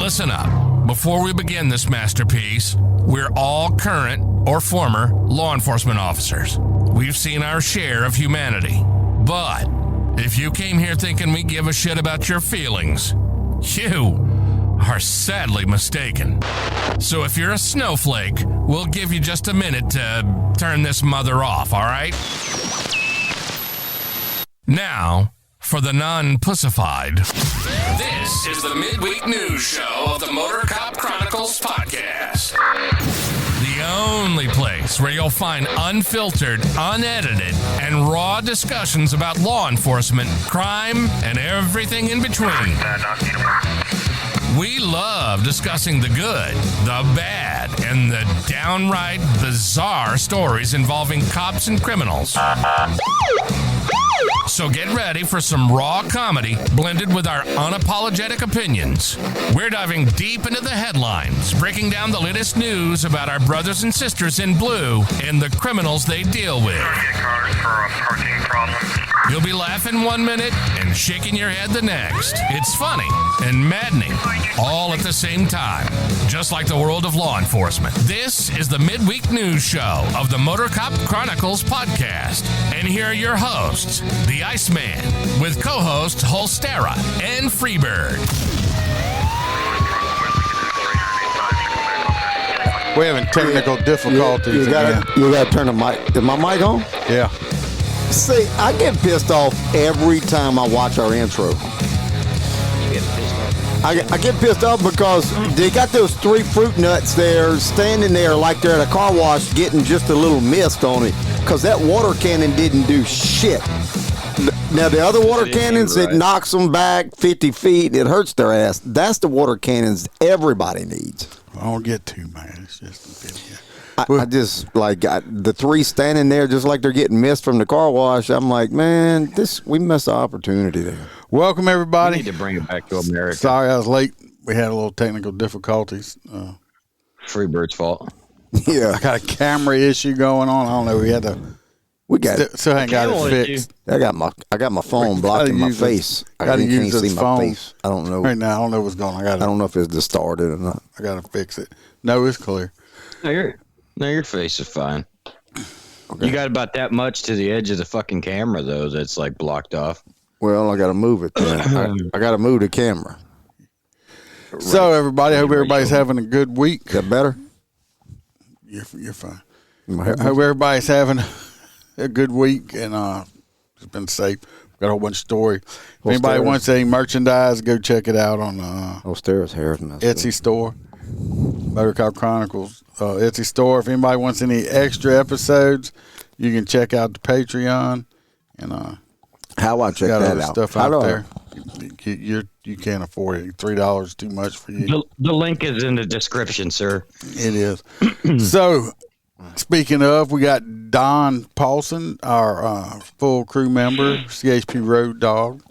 Listen up. Before we begin this masterpiece, we're all current or former law enforcement officers. We've seen our share of humanity. But if you came here thinking we give a shit about your feelings, you are sadly mistaken. So if you're a snowflake, we'll give you just a minute to turn this mother off, all right? Now, for the non-pussified. This is the midweek news show of the Motorcop Chronicles podcast. The only place where you'll find unfiltered, unedited, and raw discussions about law enforcement, crime, and everything in between. We love discussing the good, the bad, and the downright bizarre stories involving cops and criminals. So get ready for some raw comedy blended with our unapologetic opinions. We're diving deep into the headlines, breaking down the latest news about our brothers and sisters in blue and the criminals they deal with. You'll be laughing 1 minute and shaking your head the next. It's funny and maddening all at the same time, just like the world of law enforcement. This is the midweek news show of the Motorcop Chronicles podcast. And here are your hosts, the Iceman, with co-hosts Holstera and Freebird. We're having technical difficulties. You gotta turn the mic. Is my mic on? Yeah. See, I get pissed off every time I watch our intro. I get pissed off because they got those 3 fruit nuts there standing there like they're at a car wash getting just a little mist on it because that water cannon didn't do shit. Now, the other water cannons, it knocks them back 50 feet. It hurts their ass. That's the water cannons everybody needs. I don't get too mad. It's just a bit, yeah. I just, got the 3 standing there just like they're getting missed from the car wash. I'm like, man, we missed the opportunity there. Welcome, everybody. We need to bring it back to America. Sorry I was late. We had a little technical difficulties. Freebird's fault. Yeah. I got a camera issue going on. I don't know. We still ain't got it fixed. I got my phone blocking my face. I can't see my face. I don't know. Right now, I don't know what's going on. I don't know if it's distorted or not. I got to fix it. No, it's clear. No, your face is fine. Okay. You got about that much to the edge of the fucking camera, though, that's like blocked off. Well, I got to move it then. I got to move the camera. Right. So, everybody, I hope everybody's having a good week. Is that better? You're fine. I hope everybody's having a good week and it's been safe. We've got a whole bunch of story. If anybody wants any merchandise, go check it out on Holstera's hair Etsy store. Motorcop Chronicles Etsy store. If anybody wants any extra episodes, you can check out the Patreon and how I check that out. Stuff out there. You can't afford it. $3 is too much for you. The link is in the description, sir. It is. So, speaking of, we got Don Paulson, our full crew member, CHP Road Dog.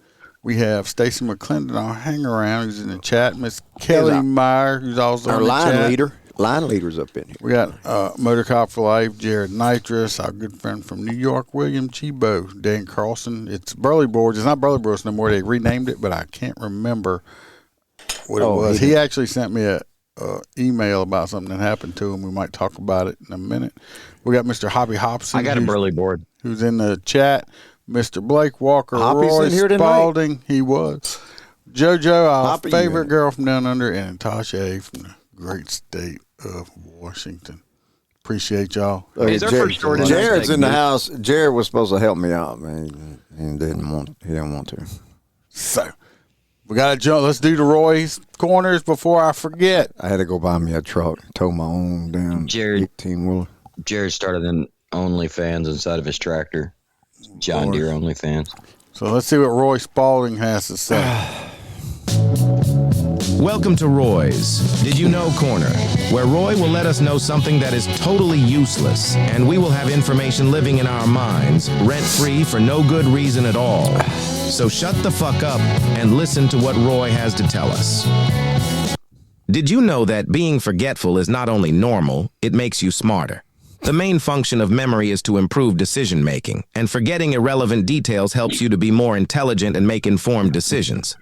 We have Stacy McClendon, our hang-around, who's in the chat. Miss Kelly Meyer, who's also our in the chat. leader. Line leader's up in here. We got Motorcop for Life, Jared Nitrous, our good friend from New York, William Chibo, Dan Carlson. It's Burley Boards. It's not Burley Boards no more. They renamed it, but I can't remember what it was. He actually sent me a email about something that happened to him. We might talk about it in a minute. We got Mr. Hobby Hobson. I got a Burley board. Who's in the chat. Mr. Blake Walker, Hoppy's Roy in here Spalding. Tonight. He was. JoJo, our Hoppy, favorite girl from down under, and Tasha A. from the great state of Washington. Appreciate y'all. Jared's in the house. Jared was supposed to help me out, man. He didn't want to. So we got to jump. Let's do the Roy's corners before I forget. I had to go buy me a truck. Tow my own damn 18-wheeler. Jared started an OnlyFans inside of his tractor. John Deere OnlyFans. So let's see what Roy Spalding has to say. Welcome to Roy's Did You Know Corner, where Roy will let us know something that is totally useless, and we will have information living in our minds, rent-free for no good reason at all. So shut the fuck up and listen to what Roy has to tell us. Did you know that being forgetful is not only normal, it makes you smarter? The main function of memory is to improve decision-making, and forgetting irrelevant details helps you to be more intelligent and make informed decisions.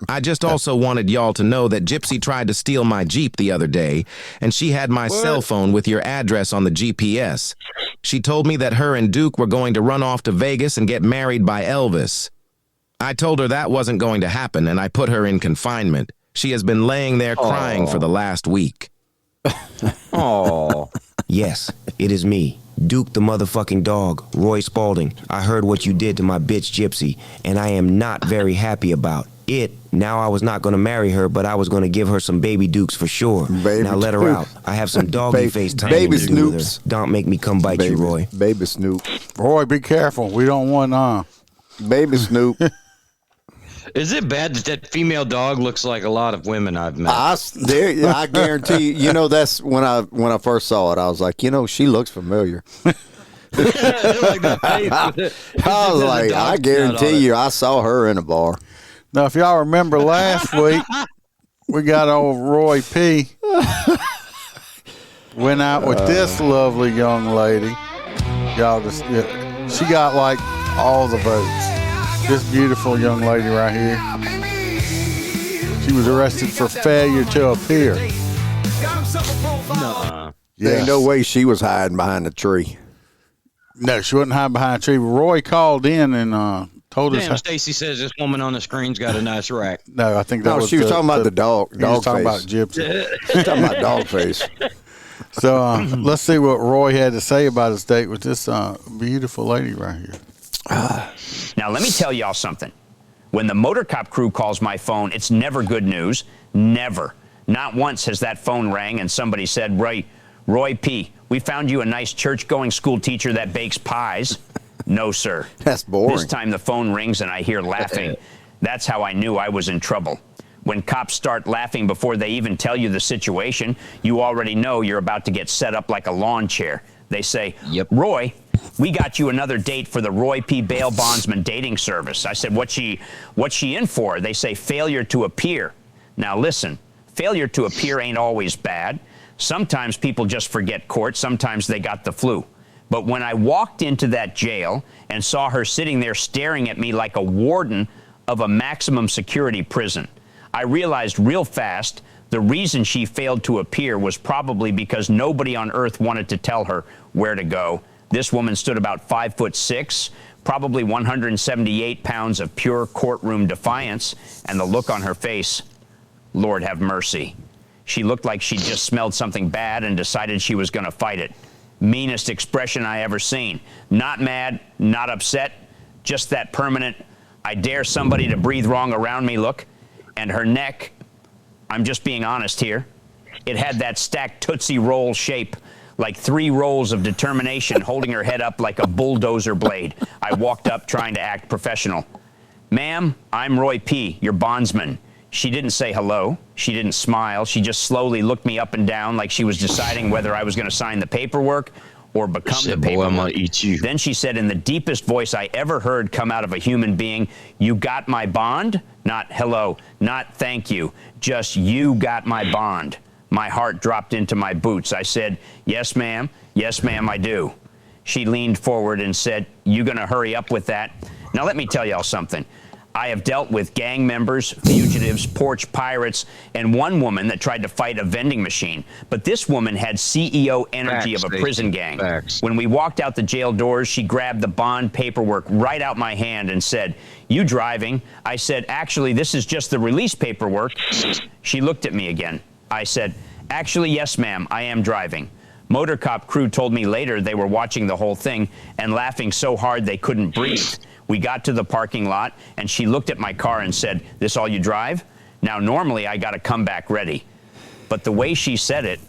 I just also wanted y'all to know that Gypsy tried to steal my Jeep the other day, and she had my cell phone with your address on the GPS. She told me that her and Duke were going to run off to Vegas and get married by Elvis. I told her that wasn't going to happen, and I put her in confinement. She has been laying there crying for the last week. Oh. Yes, it is me, Duke the motherfucking dog, Roy Spalding. I heard what you did to my bitch Gypsy, and I am not very happy about it. Now I was not going to marry her, but I was going to give her some baby Dukes for sure. Now let her out. I have some doggy face time baby to do with Snoops. her. Don't make me come bite you, Roy. Baby Snoop. Roy, be careful. We don't want Baby Snoop. Is it bad that female dog looks like a lot of women I've met? I guarantee you. You know, that's when I first saw it. I was like, you know, she looks familiar. Like the face. I was like, I guarantee you, I saw her in a bar. Now, if y'all remember last week, we got old Roy P. Went out with this lovely young lady. Y'all just, she got like all the votes. This beautiful young lady right here. She was arrested for failure to appear. Nuh-uh. There ain't no way she was hiding behind a tree. No, she wasn't hiding behind a tree. Roy called in and told us. Damn, Stacy says this woman on the screen's got a nice rack. No, I think that was. She was talking about the dog. He was Dog talking face. about Gypsy. She was talking about dog face. So let's see what Roy had to say about his date with this beautiful lady right here. Now, let me tell y'all something. When the Motorcop crew calls my phone, it's never good news. Never. Not once has that phone rang and somebody said, Roy P., we found you a nice church-going school teacher that bakes pies. No, sir. That's boring. This time the phone rings and I hear laughing. That's how I knew I was in trouble. When cops start laughing before they even tell you the situation, you already know you're about to get set up like a lawn chair. They say, Yep. Roy, we got you another date for the Roy P. Bail Bondsman dating service. I said, what's she in for? They say failure to appear. Now listen, failure to appear ain't always bad. Sometimes people just forget court. Sometimes they got the flu. But when I walked into that jail and saw her sitting there staring at me like a warden of a maximum security prison, I realized real fast the reason she failed to appear was probably because nobody on earth wanted to tell her where to go. This woman stood about 5'6", probably 178 pounds of pure courtroom defiance, and the look on her face, Lord have mercy. She looked like she just smelled something bad and decided she was going to fight it. Meanest expression I ever seen. Not mad, not upset, just that permanent, I dare somebody to breathe wrong around me look. And her neck, I'm just being honest here, it had that stacked Tootsie Roll shape, like 3 rolls of determination holding her head up like a bulldozer blade. I walked up trying to act professional. Ma'am, I'm Roy P., your bondsman. She didn't say hello. She didn't smile. She just slowly looked me up and down like she was deciding whether I was going to sign the paperwork or become the paperwork. Boy, I'm going to eat you. Then she said in the deepest voice I ever heard come out of a human being, you got my bond? Not hello, not thank you, just you got my bond. My heart dropped into my boots. I said, yes, ma'am, I do. She leaned forward and said, you gonna hurry up with that? Now let me tell y'all something. I have dealt with gang members, fugitives, porch pirates, and one woman that tried to fight a vending machine. But this woman had CEO energy of a prison gang. When we walked out the jail doors, she grabbed the bond paperwork right out my hand and said, you driving? I said, actually, this is just the release paperwork. She looked at me again. I said, actually, yes, ma'am, I am driving. Motorcop crew told me later they were watching the whole thing and laughing so hard they couldn't breathe. We got to the parking lot, and she looked at my car and said, this all you drive? Now, normally, I got to come back ready. But the way she said it,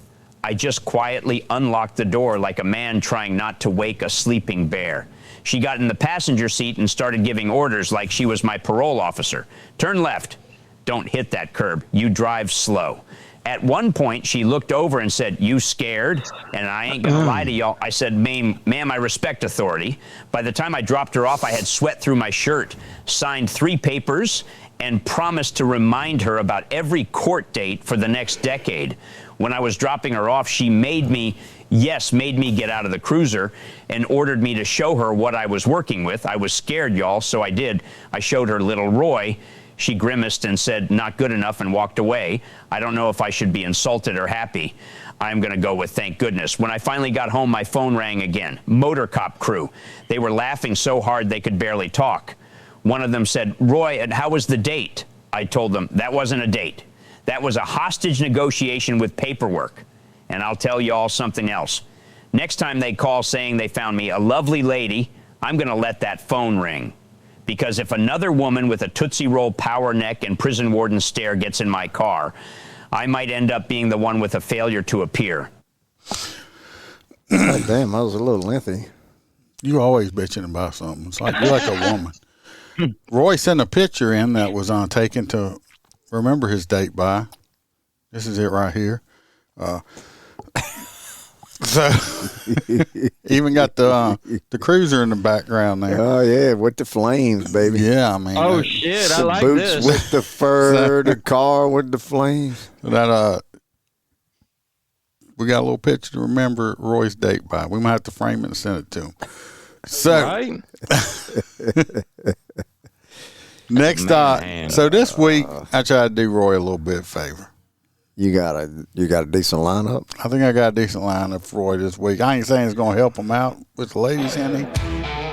I just quietly unlocked the door like a man trying not to wake a sleeping bear. She got in the passenger seat and started giving orders like she was my parole officer. Turn left. Don't hit that curb. You drive slow. At one point, she looked over and said, you scared? And I ain't gonna lie to y'all. I said, ma'am, I respect authority. By the time I dropped her off, I had sweat through my shirt, signed 3 papers, and promised to remind her about every court date for the next decade. When I was dropping her off, she made me get out of the cruiser and ordered me to show her what I was working with. I was scared, y'all, so I did. I showed her little Roy. She grimaced and said, "Not good enough," and walked away. I don't know if I should be insulted or happy. I'm going to go with thank goodness. When I finally got home, my phone rang again. Motorcop crew. They were laughing so hard they could barely talk. One of them said, "Roy, and how was the date?" I told them, "That wasn't a date. That was a hostage negotiation with paperwork." And I'll tell you all something else. Next time they call saying they found me a lovely lady, I'm going to let that phone ring. Because if another woman with a Tootsie Roll power neck and prison warden stare gets in my car, I might end up being the one with a failure to appear. God damn, that was a little lengthy. You always bitching about something. It's like you're like a woman. Roy sent a picture in that was taken to remember his date by. This is it right here. So even got the cruiser in the background there. Oh yeah, with the flames, baby. Yeah, I mean. Oh shit, I like boots this. with the fur, the car with the flames. That we got a little picture to remember Roy's date by. We might have to frame it and send it to him. So Right? next so this week I tried to do Roy a little bit of favor. You got a decent lineup. I think I got a decent lineup for Roy this week. I ain't saying it's gonna help him out with the ladies, Henny.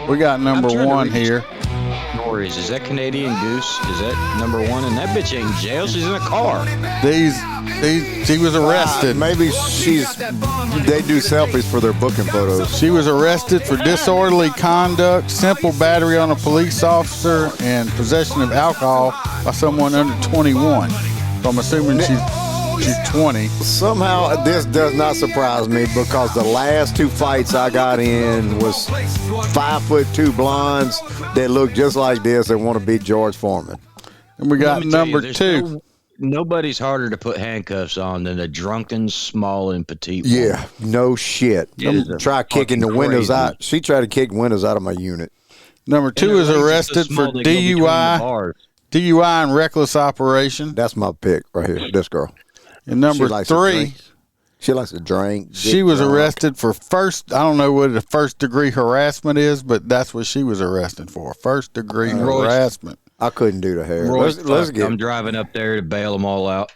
We got number I'm trying to one reach- here. Norris, is that Canadian Goose? Is that number one? And that bitch ain't in jail. She's in a car. She was arrested. Maybe they do selfies for their booking photos. She was arrested for disorderly conduct, simple battery on a police officer, and possession of alcohol by someone under 21. So I'm assuming she's 20. Somehow this does not surprise me because the last two fights I got in was 5'2" blondes that look just like this and want to beat George Foreman. And we got Let me tell you, number there's 2. Nobody's harder to put handcuffs on than a drunken, small, and petite woman. Yeah, no shit. Try kicking the fucking windows crazy. out. She tried to kick windows out of my unit. Number 2 is arrested for DUI and reckless operation. That's my pick right here. This girl. And number She likes to 3, drink. She likes to drink. she was arrested for I don't know what the first degree harassment is, but that's what she was arrested for. First degree harassment. I couldn't do the hair. Roy's Let's fucked. get. I'm driving up there to bail them all out.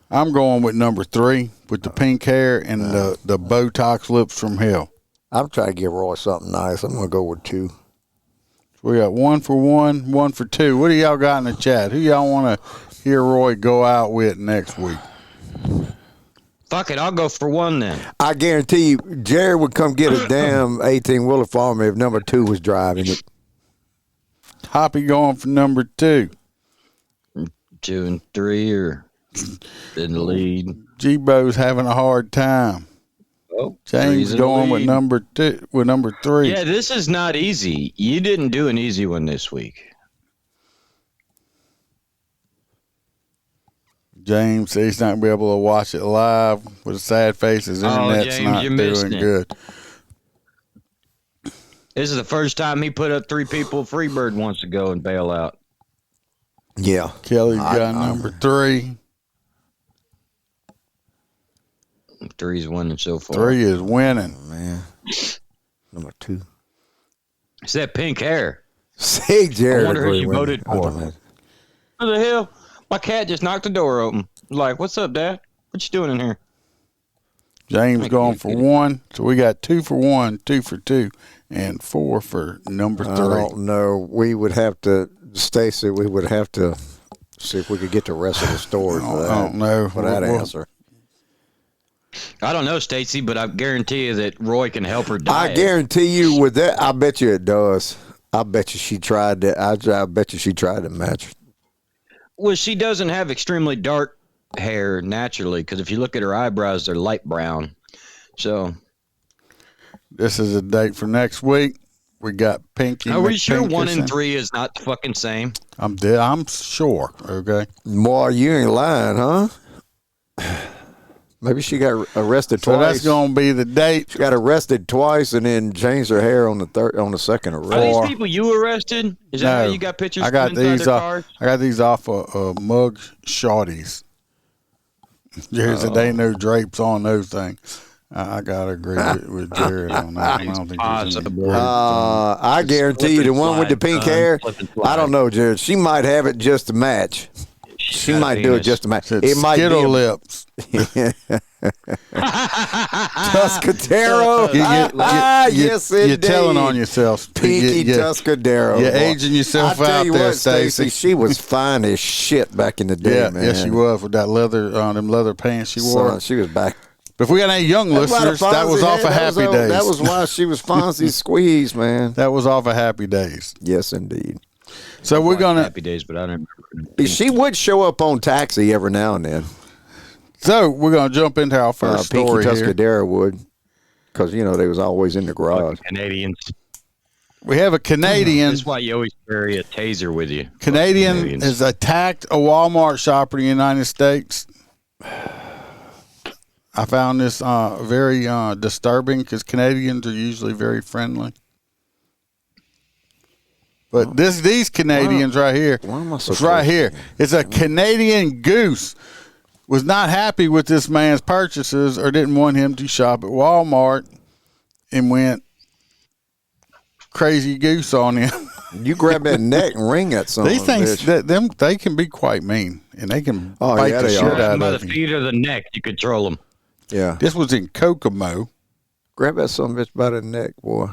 I'm going with number 3 with the pink hair and the Botox lips from hell. I'm trying to give Roy something nice. I'm gonna go with 2. We got 1 for 1, 1 for 2. What do y'all got in the chat? Who y'all want to hear Roy go out with next week? Fuck it, I'll go for 1 then. I guarantee you, Jared would come get a damn 18-wheeler for me if number 2 was driving it. Hoppy going for number 2. 2 and 3 are in the lead. G-Bo's having a hard time. Oh, James 3's in the going with lead. number 2 with number 3. Yeah, this is not easy. You didn't do an easy one this week. James says he's not going to be able to watch it live with a sad face. His internet's James, not you're missing doing it. good. This is the first time he put up 3 people. Freebird wants to go and bail out. Yeah. Kelly's got number 3. 3's winning so far. 3 is winning. Man. Number 2. It's that pink hair. Say Jared. I wonder who really she winning. voted I don't for. know. What the hell? My cat just knocked the door open. Like, what's up, Dad? What you doing in here? James Thank going you, for Kitty. 1. So we got 2 for 1, 2 for 2, and 4 for number 3. I don't know. We would have to, Stacy, we would have to see if we could get the rest of the story for that. I don't know. For that Well, answer. I don't know, Stacy, but I guarantee you that Roy can help her I diet. guarantee you with that, I bet you it does. I bet you she tried to, I bet you she tried to match. Well, she doesn't have extremely dark hair naturally, because if you look at her eyebrows, they're light brown. So, This is a date for next week. We got Pinky. are we sure McPinkerson. 1 and 3 is not the fucking same? I'm sure. Okay. Boy, you ain't lying, huh? Maybe she got arrested So twice. that's going to be the date. She got arrested twice and then changed her hair on the second Are arrest. these people you arrested? Is that how you got pictures? I got from inside these. their cars? I got these off of mug shorties. Jerry said they ain't no drapes on those things. I gotta agree with Jared on that one. I don't think there's any great I guarantee you, the one with the pink hair, I don't know, Jared. She might have it just to match. She might do it just to match. It might be Skittle lips. Tuscadero. Yes, indeed. You're telling on yourself. Pinky Tuscadero. You're aging yourself out there, Stacy. She was fine as shit back in the day, man. Yes, she was with that leather, them leather pants she wore. She was back. But if we got any young listeners, that was off of Happy Days. That was why she was Fonzie Squeeze, man. That was off of Happy Days. Yes, indeed. So we're gonna Happy Days, but I don't. She would show up on Taxi every now and then. So we're gonna jump into our first story Pinky here. Tuscadero would, because they was always in the garage. Canadians. We have a Canadian. That's why you always carry a taser with you. Canadian has attacked a Walmart shopper in the United States. I found this very disturbing because Canadians are usually very friendly. But these Canadians right here, it's right here. It's a Canadian goose. Was not happy with this man's purchases or didn't want him to shop at Walmart and went crazy goose on him. You grab that neck and ring that son. These things, they can be quite mean, and they can bite the shit out by of the you. feet or the neck, you control them. Yeah. This was in Kokomo. Grab that son of a bitch by the neck, boy.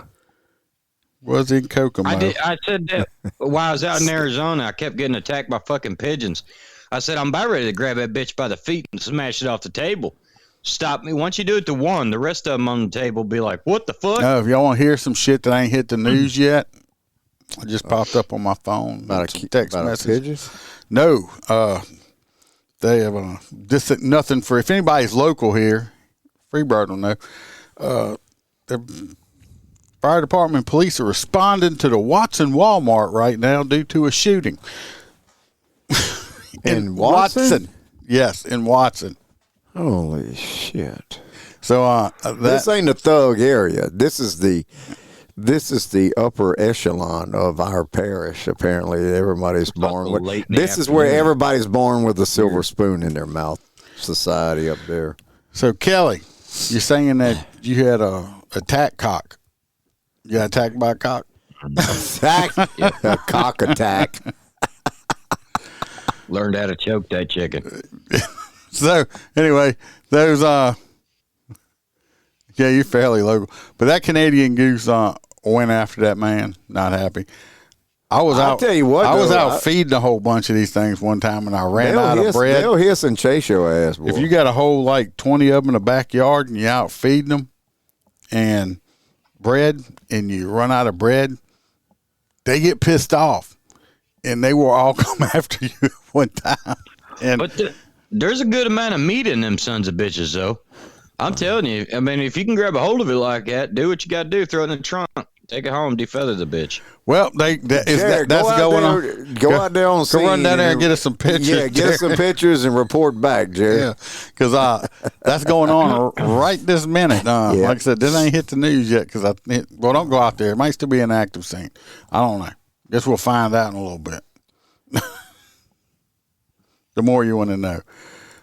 Was in Kokomo. I said that while I was out in Arizona. I kept getting attacked by fucking pigeons. I said, I'm about ready to grab that bitch by the feet and smash it off the table. Stop me. Once you do it to one, the rest of them on the table be like, what the fuck? Oh, if y'all want to hear some shit that ain't hit the news yet, I just popped up on my phone. About a text message. Pigeons? No. They have this nothing for, if anybody's local here, Freebird will know. The fire department and police are responding to the Watson Walmart right now due to a shooting. In Watson? Yes, in Watson. Holy shit. So this ain't a thug area. This is the upper echelon of our parish. Apparently, everybody's born with. This is where everybody's born with a silver spoon in their mouth. Society up there. So Kelly, you're saying that you had a attack cock. You got attacked by a cock? Attack? A cock attack. Learned how to choke that chicken. So anyway, those yeah, you're fairly local, but that Canadian goose went after that man. Not happy. I'll tell you what, I was out feeding a whole bunch of these things one time, and I ran out of bread. They'll hiss and chase your ass, boy. If you got a whole 20 of them in the backyard and you out feeding them and bread, and you run out of bread, they get pissed off. And they will all come after you at one time. But there's a good amount of meat in them sons of bitches, though. I'm telling you. I mean, if you can grab a hold of it like that, do what you got to do. Throw it in the trunk. Take it home. Defeather the bitch. Well, that's going on. Go out there on scene. Go run down there and get us some pictures. Yeah, get us some pictures and report back, Jerry. Yeah, because that's going on right this minute. Like I said, this ain't hit the news yet. Don't go out there. It might still be an active scene. I don't know. Guess we'll find out in a little bit. The more you want to know.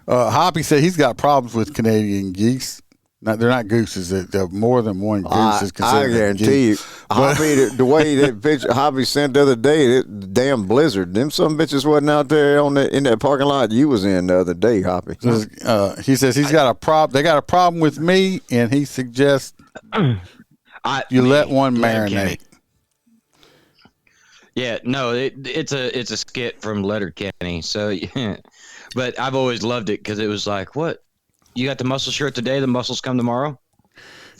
Hoppy said he's got problems with Canadian geese. They're not gooses. They're more than one goose is considered. I guarantee you. Hoppy, the way that picture Hoppy sent the other day, the damn blizzard, them some bitches wasn't out there in that parking lot you was in the other day, Hoppy. He says he's got a problem. They got a problem with me, and he suggests let one marinate. Yeah, no, it's a skit from Letterkenny. So, yeah. But I've always loved it because it was like, what? You got the muscle shirt today, the muscles come tomorrow?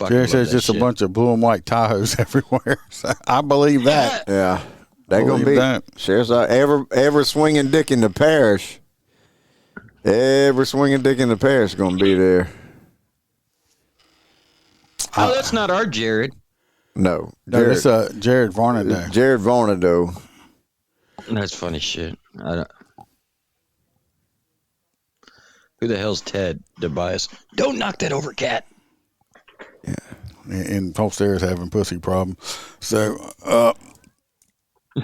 Jerry says just a bunch of blue and white Tahoes everywhere. So I believe that. Yeah. They're going to be that. Shares every swinging dick in the parish. Every swinging dick in the parish is going to be there. Oh, that's not our Jared. No, it's Jared Varnado. Jared Varnado. That's funny shit. Who the hell's Ted DeBias? Don't knock that over, cat. Yeah, and upstairs having pussy problem. So,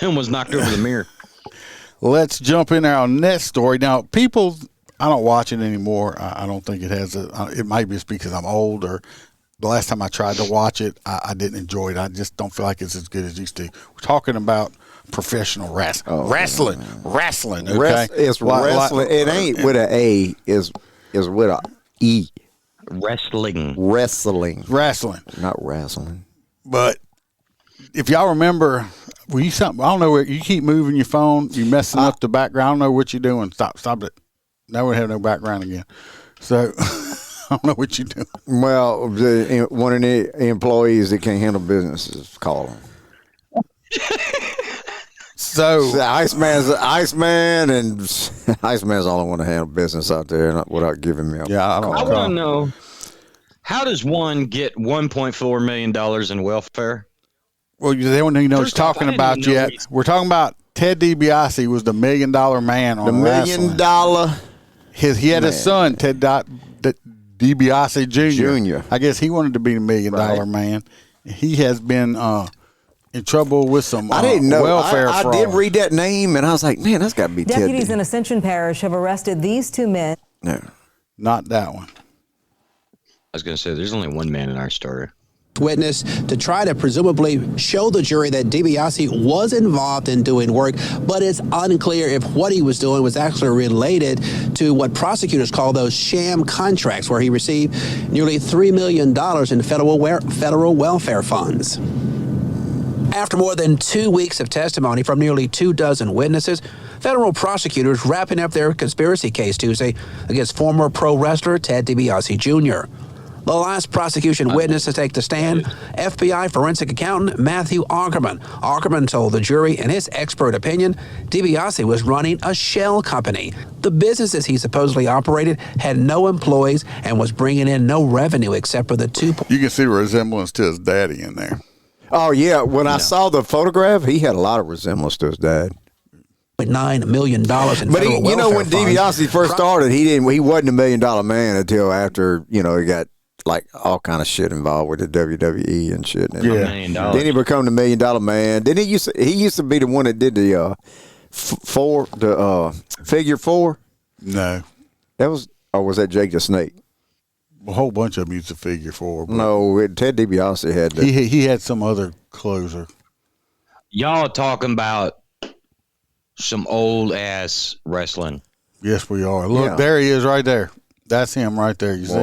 almost knocked over the mirror. Let's jump in our next story now. People, I don't watch it anymore. I don't think it has it might be just because I'm old or the last time I tried to watch it, I didn't enjoy it. I just don't feel like it's as good as it used to. We're talking about professional wrestling. Okay? It's wrestling. It ain't with an A. Is with a E. Wrestling. Not wrestling. But if y'all remember, I don't know where you keep moving your phone, you messing up the background. I don't know what you're doing. Stop it. Now we have no background again. So I don't know what you're doing. Well, one of the employees that can't handle business is calling. So the Iceman, and Iceman's all I want to handle business out there without giving me a yeah, I want to know, how does one get $1.4 million in welfare? Well, they don't even know what you're talking about yet. We're talking about Ted DiBiase was the $1 million man on the $1 million. He had a son, Ted DiBiase Jr. I guess he wanted to be the $1 million man. He has been in trouble with some I didn't know. welfare fraud. I did read that name, and I was like, man, that's got to be Ted. Deputies in Ascension Parish have arrested these two men. No, not that one. I was going to say, there's only one man in our story. Witness to try to presumably show the jury that DiBiase was involved in doing work, but it's unclear if what he was doing was actually related to what prosecutors call those sham contracts, where he received nearly $3 million in federal welfare funds. After more than 2 weeks of testimony from nearly 24 witnesses, federal prosecutors wrapping up their conspiracy case Tuesday against former pro wrestler Ted DiBiase Jr. The last prosecution witness to take the stand, FBI forensic accountant Matthew Aukerman. Aukerman told the jury, in his expert opinion, DiBiase was running a shell company. The businesses he supposedly operated had no employees and was bringing in no revenue except for the two. You can see the resemblance to his daddy in there. Oh, yeah. When I saw the photograph, he had a lot of resemblance to his dad. $9 million in but federal you know, when funds. DiBiase first started, he wasn't $1 million man until after, he got like all kind of shit involved with the WWE and shit. And yeah. Then he become the $1 million man. Then he used to be the one that did the figure four. No, was that Jake the Snake? A whole bunch of them used to figure four. No, Ted DiBiase had that. He had some other closer. Y'all talking about some old ass wrestling. Yes, we are. Look, there he is right there. That's him right there. You see?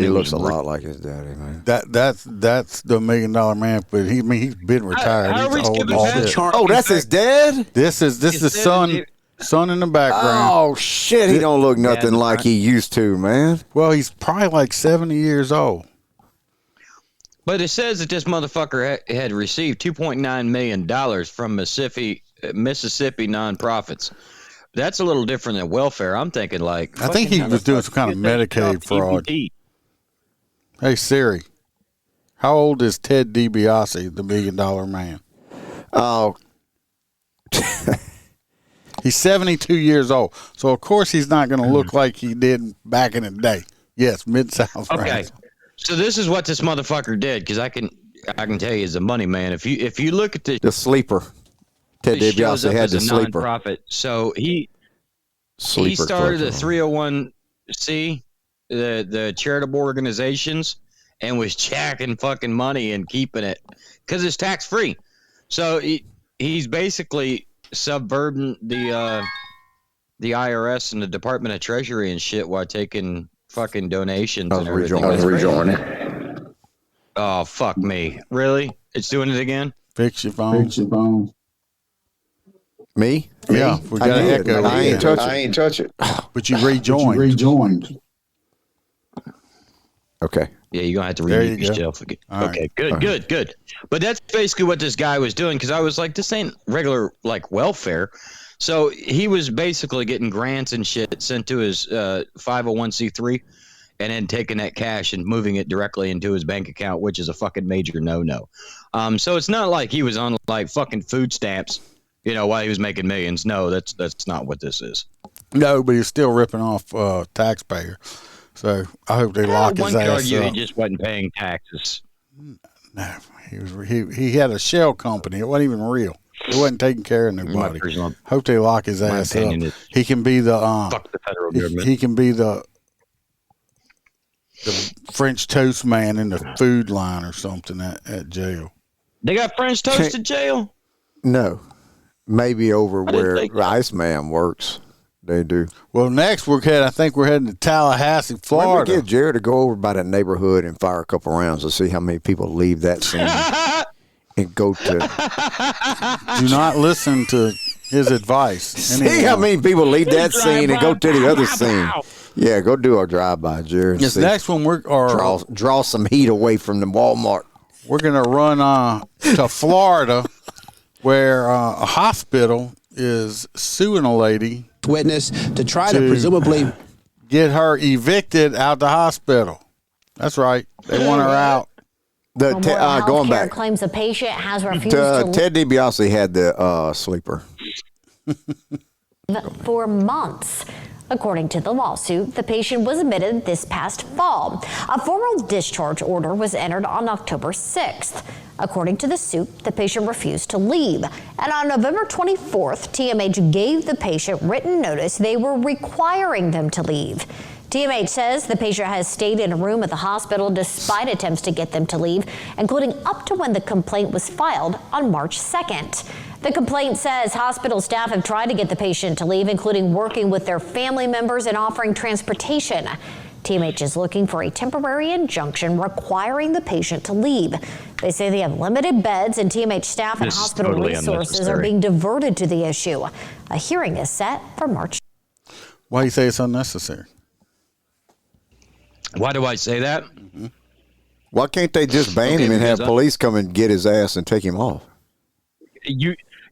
He looks a lot like his daddy, man. That's the $1 million man, but he's been retired. He's old as shit. Oh, that's his dad? This is son in the background. Oh shit, he don't look nothing like he used to, man. Well, he's probably like 70 years old. But it says that this motherfucker had received $2.9 million from Mississippi nonprofits. That's a little different than welfare. I'm thinking like... I think he was doing some kind of Medicaid fraud. Hey, Siri, how old is Ted DiBiase, the $1 million man? Oh. He's 72 years old. So, of course, he's not going to look like he did back in the day. Yes, Mid-South. Okay. Right. So this is what this motherfucker did, because I can tell you he's a money man. If you look at the sleeper. Ted DiBiase had the sleeper. Nonprofit. So he started the 301c, the charitable organizations, and was jacking fucking money and keeping it because it's tax free. So he's basically subverting the IRS and the Department of Treasury and shit while taking fucking donations and everything. I was rejoining. Oh fuck me! Really? It's doing it again? Fix your phone. Me? Yeah, we got an echo. I ain't touch it. But you rejoined. Okay. Yeah, you're gonna have to remute yourself again. Okay, right. Good. But that's basically what this guy was doing, because I was like, this ain't regular like welfare. So he was basically getting grants and shit sent to his 501c3, and then taking that cash and moving it directly into his bank account, which is a fucking major no. So it's not like he was on like fucking food stamps, while he was making millions. No, that's not what this is. No, but he's still ripping off taxpayer. So I hope they lock his ass up. One could argue he just wasn't paying taxes. No, he had a shell company. It wasn't even real. It wasn't taking care of nobody. Hope they lock his ass up. He can be the fuck the federal government. He can be the the French toast man in the food line or something at jail. They got French toast at jail? No. Maybe over where think the Iceman works. They do. Well, next I think we're heading to Tallahassee, Florida. Why don't we get Jared to go over by that neighborhood and fire a couple rounds to see how many people leave that scene and go to. Do not listen to his advice. See how many people leave that scene and go to the other scene. Yeah, go do our drive-by, Jared. This next one, draw some heat away from the Walmart. We're going to run to Florida, where a hospital is suing a lady. Witness to try to presumably get her evicted out the hospital. That's right. They want her out. Going back. Claims the patient has refused to Ted DiBiase had the sleeper. for months. According to the lawsuit, the patient was admitted this past fall. A formal discharge order was entered on October 6th. According to the suit, the patient refused to leave. And on November 24th, TMH gave the patient written notice they were requiring them to leave. TMH says the patient has stayed in a room at the hospital despite attempts to get them to leave, including up to when the complaint was filed on March 2nd. The complaint says hospital staff have tried to get the patient to leave, including working with their family members and offering transportation. TMH is looking for a temporary injunction requiring the patient to leave. They say they have limited beds, and TMH staff and hospital resources are being diverted to the issue. A hearing is set for March. Why do you say it's unnecessary? Why do I say that? Mm-hmm. Why can't they just ban him and have police come and get his ass and take him off?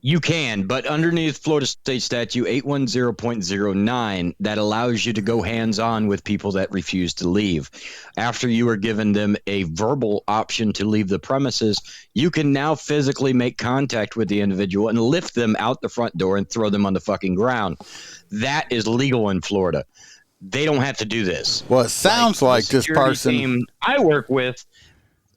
You can, but underneath Florida State Statute 810.09, that allows you to go hands-on with people that refuse to leave. After you are given them a verbal option to leave the premises, you can now physically make contact with the individual and lift them out the front door and throw them on the fucking ground. That is legal in Florida. They don't have to do this. Well, it sounds like this person team I work with,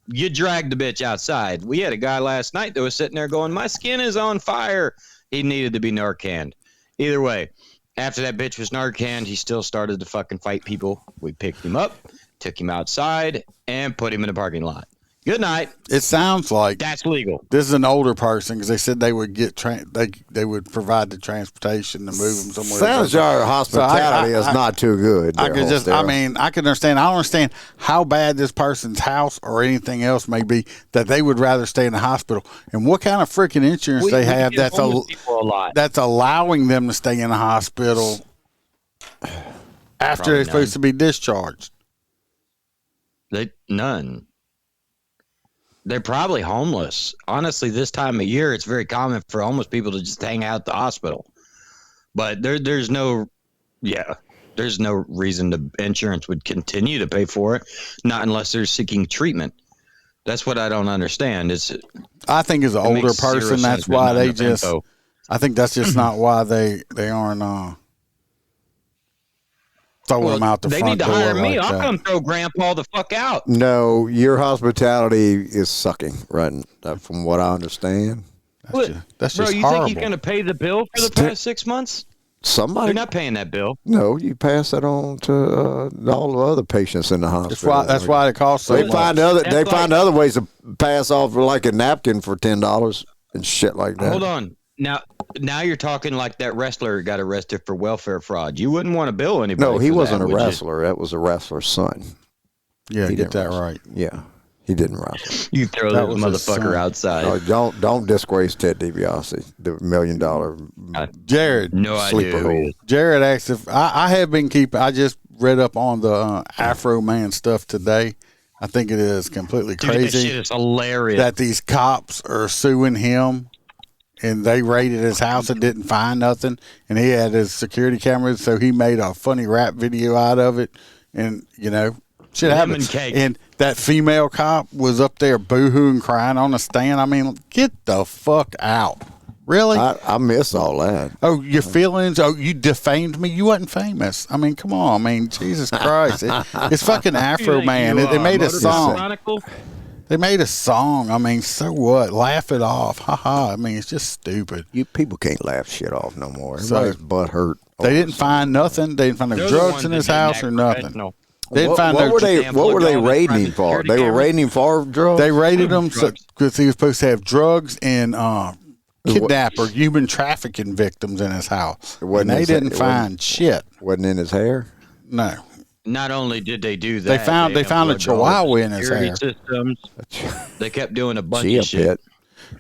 you drag the bitch outside. We had a guy last night that was sitting there going, my skin is on fire. He needed to be Narcaned. Either way, after that bitch was Narcaned, he still started to fucking fight people. We picked him up, took him outside, and put him in a parking lot. Good night. It sounds like that's legal. This is an older person because they said they would get they would provide the transportation to move them somewhere. Sounds like our hospitality is not too good. I can understand. I don't understand how bad this person's house or anything else may be that they would rather stay in the hospital. And what kind of freaking insurance they have that's allowing them to stay in the hospital after they're supposed to be discharged? None. They're probably homeless. Honestly, this time of year, it's very common for homeless people to just hang out at the hospital. But there's no reason the insurance would continue to pay for it, not unless they're seeking treatment. That's what I don't understand. I think as an older person, that's why they just. I think that's just not why they aren't. Throw them out the front door. They need to hire me. I'll come throw Grandpa the fuck out. No, your hospitality is sucking, right? From what I understand. That's bro, just you horrible. think you're going to pay the bill for the past 6 months? Somebody. You're not paying that bill. No, you pass that on to all the other patients in the hospital. That's why it costs so much. They find other ways to pass off like a napkin for $10 and shit like that. Hold on. Now you're talking like that wrestler got arrested for welfare fraud. You wouldn't want to bill anybody. No, he wasn't a wrestler. That was a wrestler's son. Yeah, get that right. Yeah, he didn't wrestle. You throw that motherfucker outside. Don't disgrace Ted DiBiase, the $1 million Jared. No idea. Jared asked if I have been keeping. I just read up on the Afro Man stuff today. I think it is completely crazy. That shit is hilarious. That these cops are suing him. And they raided his house and didn't find nothing. And he had his security cameras, so he made a funny rap video out of it. And, shit happened. And that female cop was up there boo-hooing, crying on the stand. I mean, get the fuck out. Really? I miss all that. Oh, your feelings? Oh, you defamed me? You wasn't famous. I mean, come on. I mean, Jesus Christ. It's fucking Afro Man. They made a song. They made a song. I mean, so what? Laugh it off. Ha. I mean, it's just stupid. You people can't laugh shit off no more. Everybody's butt hurt. They didn't find nothing. They didn't find no drugs in his house or nothing. They didn't find what no were they raiding him for? They were raiding him for drugs. They raided him because he was supposed to have drugs and kidnap or human trafficking victims in his house. And they didn't find shit. Wasn't in his hair. No. Not only did they do that, they found a chihuahua in his hair. Systems. They kept doing a bunch of shit.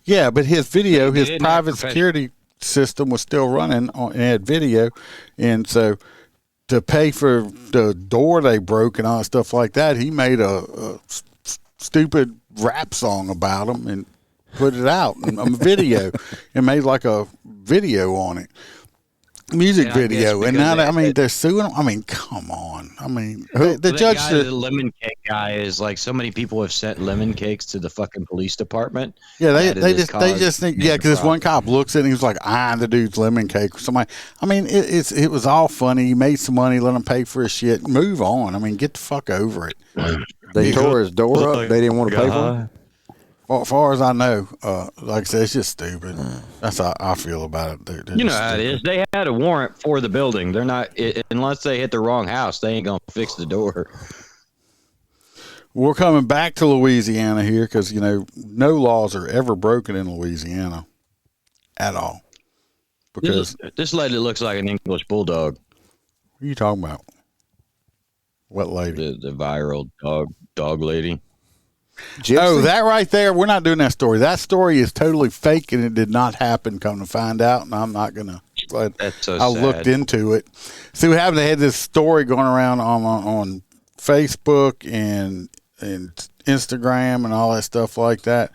Yeah, but his video, his private security system was still running and had video, and so to pay for the door they broke and all that stuff like that, he made a stupid rap song about them and put it out in a video and made like a video on it. Music video, and now they're suing him. I mean, come on. I mean, the judge guy, the lemon cake guy is like so many people have sent lemon cakes to the fucking police department. Yeah, they just think because this one cop looks at it and he was like eyeing the dude's lemon cake. Somebody, I mean, it was all funny. He made some money, let him pay for his shit, move on. I mean, get the fuck over it. They tore his door up. They didn't want to pay for it. As far as I know, like I said, it's just stupid. That's how I feel about it. You know how it is. They had a warrant for the building. They're not, unless they hit the wrong house, they ain't going to fix the door. We're coming back to Louisiana here because, no laws are ever broken in Louisiana at all. Because this lady looks like an English bulldog. What are you talking about? What lady? The viral dog lady. Gypsy? Oh, that right there. We're not doing that story. That story is totally fake, and it did not happen. Come to find out, and I'm not gonna. That's so I sad. looked into it. See what happened? They had this story going around on Facebook and Instagram and all that stuff like that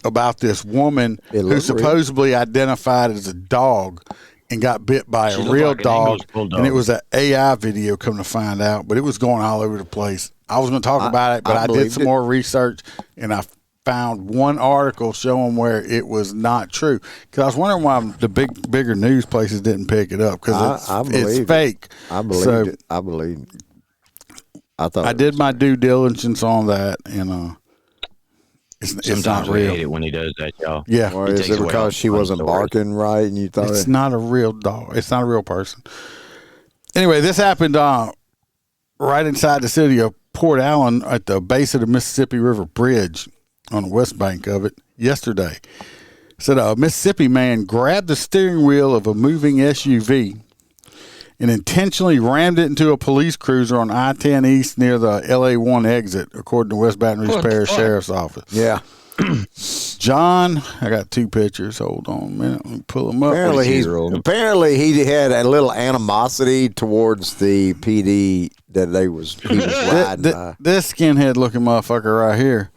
about this woman who supposedly identified as a dog and got bit by a real dog, and it was an AI video. Come to find out, but it was going all over the place. I was going to talk about it, but I did some more research, and I found one article showing where it was not true. Because I was wondering why the bigger news places didn't pick it up, because it's fake. I believed it. I believed it. I did my due diligence on that, and it's not real. I hate it when he does that, y'all. Yeah. Or is it because she wasn't barking right, and you thought it's not a real dog? It's not a real person. Anyway, this happened right inside the city of Port Allen at the base of the Mississippi River Bridge on the west bank of it yesterday. Said a Mississippi man grabbed the steering wheel of a moving SUV and intentionally rammed it into a police cruiser on I-10 East near the LA1 exit, according to West Baton Rouge Parish Sheriff's Office. Yeah. John, I got two pictures. Hold on a minute. Let me pull them up. Apparently he had a little animosity towards the PD that he was riding by. This skinhead looking motherfucker right here,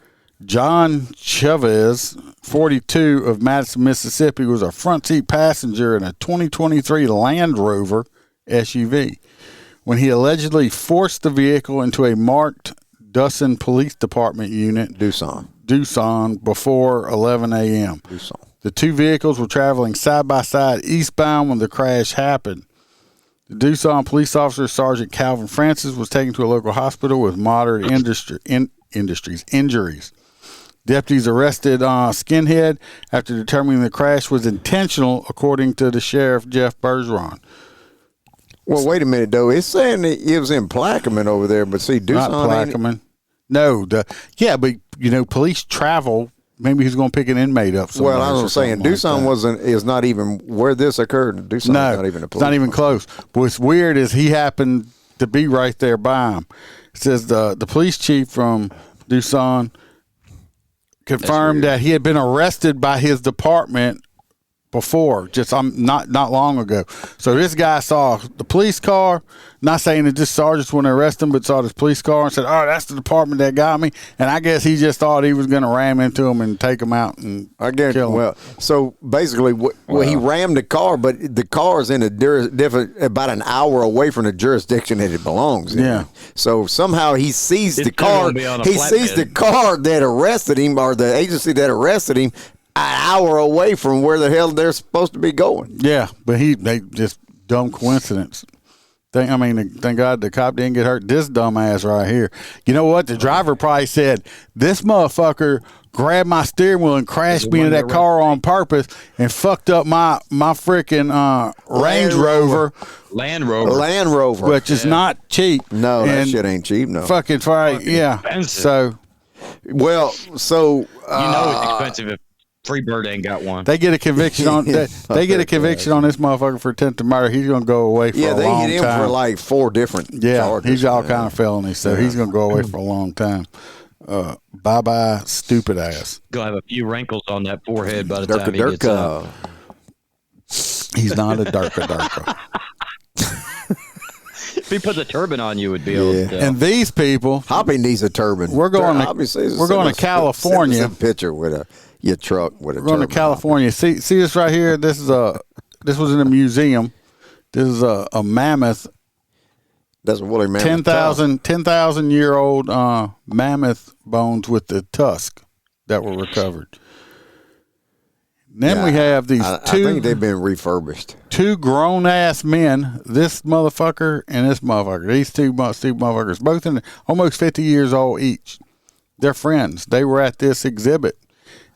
John Chavez, 42, of Madison, Mississippi, was a front seat passenger in a 2023 Land Rover SUV when he allegedly forced the vehicle into a marked Dusson Police Department unit, Doosan, before 11 a.m. The two vehicles were traveling side by side eastbound when the crash happened. The Doosan police officer, Sergeant Calvin Francis, was taken to a local hospital with moderate injuries. Deputies arrested Skinhead after determining the crash was intentional, according to the sheriff, Jeff Bergeron. Well, wait a minute, though. It's saying that it was in Plaquemine over there, but see, Doosan. Not Plaquemine. No, but police travel. Maybe he's going to pick an inmate up. Well, I was saying Doosan is not even where this occurred. Doosan not even a police. It's not even close. But what's weird is he happened to be right there by him. It says the police chief from Doosan confirmed that he had been arrested by his department before, just not long ago. So this guy saw the police car, not saying that this sergeant's want to arrest him, but saw this police car and said, "Oh, that's the department that got me." And I guess he just thought he was going to ram into him and take him out and kill him. Well, so basically, he rammed the car, but the car is in a different, about an hour away from the jurisdiction that it belongs in. Yeah. So somehow he sees the car. He sees the car that arrested him, or the agency that arrested him, an hour away from where the hell they're supposed to be going. Yeah, but they just dumb coincidence. Thank God the cop didn't get hurt. This dumbass right here. You know what? The driver probably said, this motherfucker grabbed my steering wheel and crashed me into that car on purpose and fucked up my freaking Range Rover. Land Rover. Which is not cheap. No, that shit ain't cheap, no. Fucking right, yeah. Expensive. So. Well, so. You know it's expensive if Freebird ain't got one. They get a conviction on they get a conviction on this motherfucker for attempted murder. He's gonna go away for a long time. Yeah, they hit him for like 4 different charges. He's all kind of felonies, so he's gonna go away for a long time. Bye, stupid ass. Gonna have a few wrinkles on that forehead by the time he gets up. He's not a Durka. If he puts a turban on you, would be able to tell. And these people, Hoppy needs a turban. We're going to California. Send us a picture with your truck with a turban. We're going to California. See this right here. This was in a museum. This is a mammoth. That's a woolly mammoth. 10,000 year old mammoth bones with the tusk that were recovered. Then we have these I think they've been refurbished. 2 grown ass men, this motherfucker and this motherfucker. These two motherfuckers, both in almost 50 years old each. They're friends. They were at this exhibit,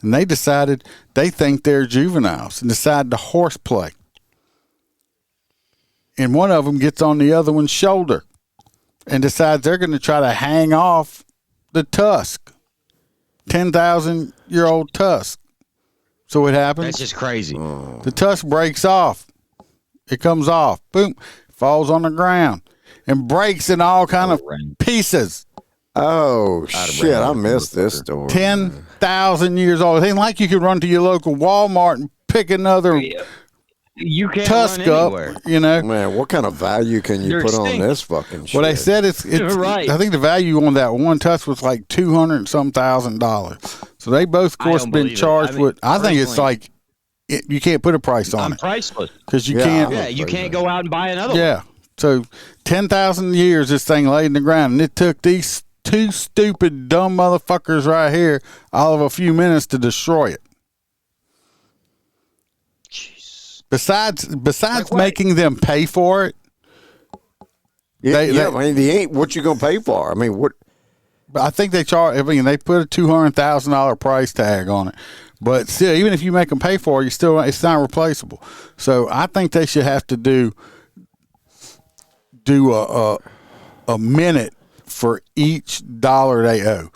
and they decided they think they're juveniles and decided to horseplay. And one of them gets on the other one's shoulder and decides they're going to try to hang off the tusk, 10,000 year old tusk. So what happens? That's just crazy. The tusk breaks off. It comes off. Boom. Falls on the ground and breaks in all kind of pieces. Oh, shit. I missed this story. 10,000 years old. It ain't like you could run to your local Walmart and pick another you can't tusk run anywhere. up. You know? Man, what kind of value can you put on this fucking shit? Well, they said it's right. I think the value on that one tusk was like $200,000. So they both, of course, been charged with. I think it's like you can't put a price on it. I'm priceless Because you can't. Yeah, you can't go out and buy another one. Yeah. So 10,000 years this thing laid in the ground, and it took these 2 stupid, dumb motherfuckers right here all of a few minutes to destroy it. Jeez. Besides making them pay for it. I mean, they ain't what you gonna pay for. I mean, what? I think they charge. I mean, they put a $200,000 price tag on it, but still, even if you make them pay for it, it's not replaceable. So I think they should have to do a minute for each dollar they owe.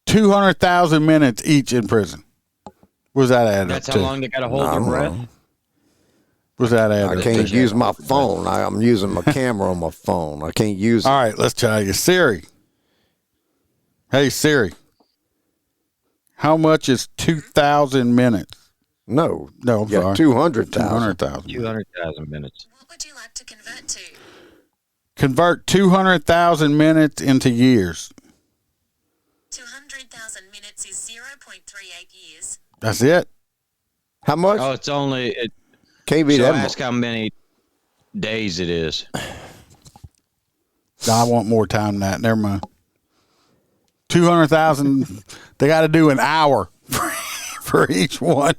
200,000 minutes each in prison. What's that add up to? That's how long they got to hold their breath. What's that add up to? I can't use my phone. I'm using my camera on my phone. I can't use. All right, let's try you, Siri. Hey, Siri, how much is 2,000 minutes? No, I'm sorry. 200,000. 200,000 minutes. What would you like to convert to? Convert 200,000 minutes into years. 200,000 minutes is 0.38 years. That's it. How much? Oh, it's only. Can't be that much. Ask how many days it is. I want more time than that. Never mind. 200,000. They got to do an hour for each one.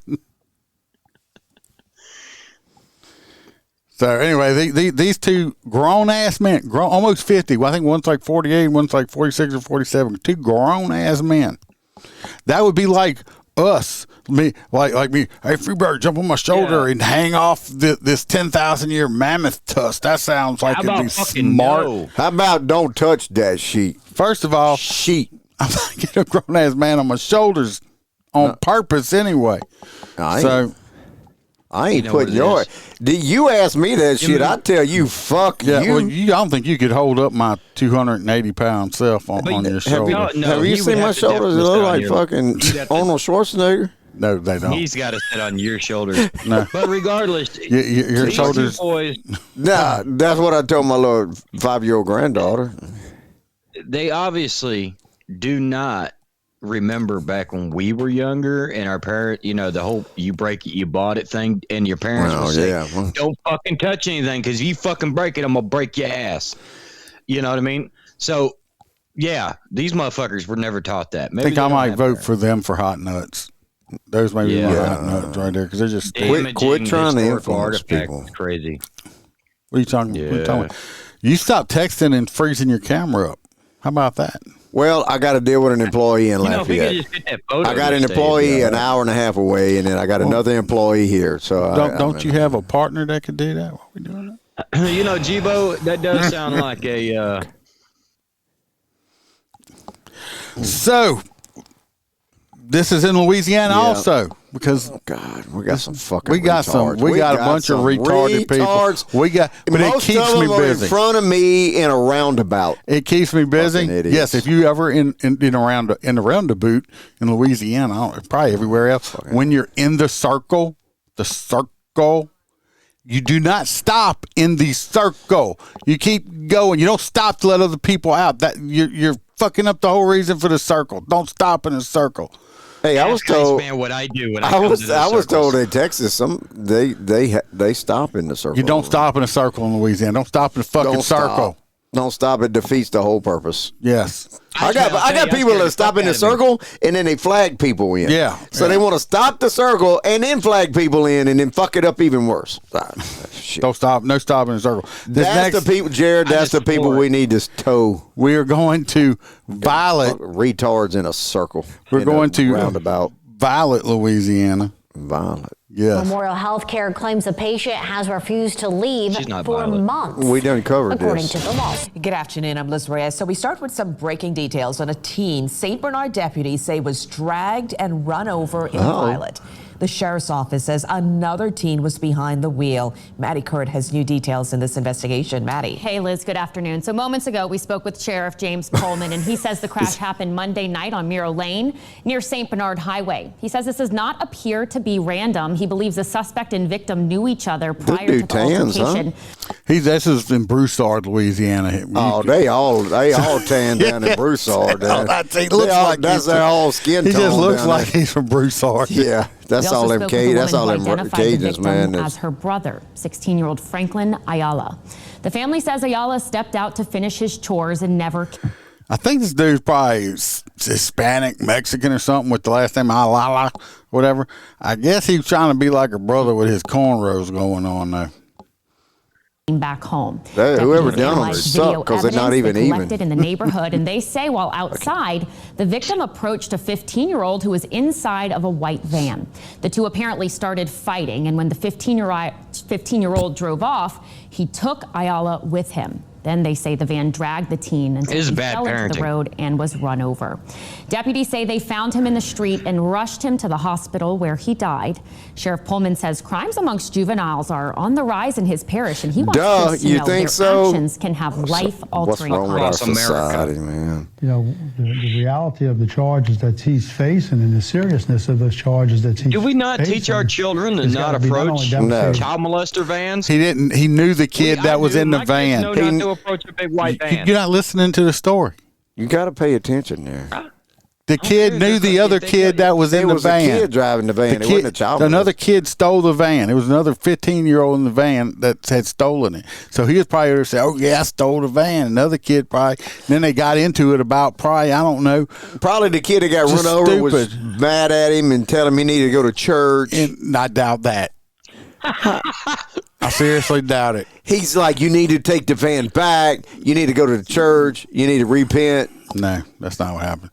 So anyway, these 2 grown ass men, almost 50. Well, I think one's like 48, one's like 46 or 47. 2 grown ass men. That would be like us, me, like me. Hey, Freebird, jump on my shoulder and hang off this 10,000 year mammoth tusk. That sounds like it'd be smart. No? How about don't touch that sheet? First of all, I'm not getting a grown ass man on my shoulders on purpose anyway. I ain't putting your. Did you ask me that shit? I tell you, fuck you. Well, I don't think you could hold up my 280-pound self on your shoulder. Have you seen my shoulders? They look like fucking Arnold Schwarzenegger. No, they don't. He's got to sit on your shoulders. No. But regardless, your shoulders. Boys, Nah, that's what I told my little 5-year-old granddaughter. They obviously do not remember back when we were younger and our parent, the whole you break it, you bought it thing, and your parents would say, don't fucking touch anything because if you fucking break it, I'm going to break your ass. You know what I mean? So, yeah, these motherfuckers were never taught that. Maybe I think I might vote for them for hot nuts. Those may be my hot nuts right there because they're just quit trying to influence people. Crazy. What are you talking about? You stop texting and freezing your camera up. How about that? Well, I got to deal with an employee in If we could Lafayette. just get that photo I got an this day, employee yeah. an hour and a half away, and then I got another employee here. So Don't you have a partner that could do that while we're doing that? Jibo, that does sound like a. So, this is in Louisiana also because God, we got some fucking. we got a bunch of retarded retards. people. But it Most keeps of me them are busy. in front of me in a roundabout. It keeps me busy. Fucking idiots. Yes, if you ever in the roundabout in Louisiana, probably everywhere else, when you're in the circle, you do not stop in the circle. You keep going. You don't stop to let other people out. That you're fucking up the whole reason for the circle. Don't stop in the circle. Hey, I was told. Man, what I do when I was told in Texas they stop in the circle. You don't stop in a circle in Louisiana. Don't stop in the fucking Don't circle. stop. Don't stop. It defeats the whole purpose. Yes. I got people that stop in the circle and then they flag people in. Yeah. So they want to stop the circle and then flag people in and then fuck it up even worse. Shit. Don't stop. No stop in the circle. That's the people, Jared. That's the people we need to tow. We are going to violate retards in a circle. We're going to roundabout. Violet, Louisiana. Violet. Yes. Memorial Healthcare claims the patient has refused to leave for months. We done covered according this. to the law. Good afternoon. I'm Liz Reyes. So we start with some breaking details on a teen St. Bernard deputies say was dragged and run over in Violet. The sheriff's office says another teen was behind the wheel. Maddie Kurt has new details in this investigation. Maddie. Hey, Liz. Good afternoon. So moments ago, we spoke with Sheriff James Pullman, and he says the crash happened Monday night on Miro Lane near St. Bernard Highway. He says this does not appear to be random. He believes the suspect and victim knew each other prior to the altercation. This is in Broussard, Louisiana. Oh, they all tan down in Broussard. That's their all skin tone. He just looks down like there. he's from Broussard. Yeah, that's all them Cajuns, man. As her brother, 16-year-old Franklin Ayala. The family says Ayala stepped out to finish his chores and never. I think this dude's probably Hispanic, Mexican or something with the last name Ayala, whatever. I guess he was trying to be like a brother with his cornrows going on though. Back home. Whoever done them suck because they're not even collected in the neighborhood, and they say while outside, the victim approached a 15-year-old who was inside of a white van. The two apparently started fighting, and when the 15-year-old drove off, he took Ayala with him. Then they say the van dragged the teen until he fell into the road and was run over. Deputies say they found him in the street and rushed him to the hospital where he died. Sheriff Pullman says crimes amongst juveniles are on the rise in his parish, and he wants kids to know their actions can have life-altering consequences. Society, man. You know, the reality of the charges that he's facing and the seriousness of those charges that he's Do we not facing teach our children to not approach child molester vans? He didn't. He knew the kid that was in the van. Not to approach a big white van. You're not listening to the story. You got to pay attention there. The kid knew the other kid that was in the van. It was a kid driving the van. It wasn't a child. Another kid stole the van. It was another 15-year-old in the van that had stolen it. So he was probably going to say, "Oh yeah, I stole the van." Another kid probably. Then they got into it about probably, I don't know. Probably the kid that got run over was mad at him and tell him he needed to go to church. And I doubt that. I seriously doubt it. He's like, you need to take the van back. You need to go to the church. You need to repent. No, that's not what happened.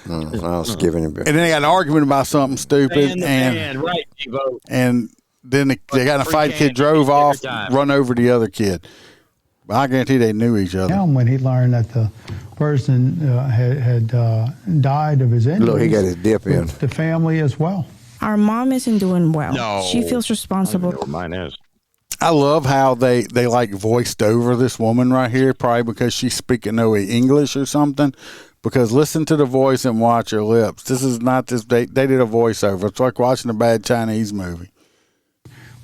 I was giving him. And then they got an argument about something stupid, right, and then they got in a fight. Kid drove off, run over the other kid. But I guarantee they knew each other. When he learned that the person had died of his injuries, look, he got his dip in. The family as well. Our mom isn't doing well. No, she feels responsible. Mine is. I love how they like voiced over this woman right here, probably because she's speaking no English or something. Because listen to the voice and watch her lips. This is not this. They did a voiceover. It's like watching a bad Chinese movie.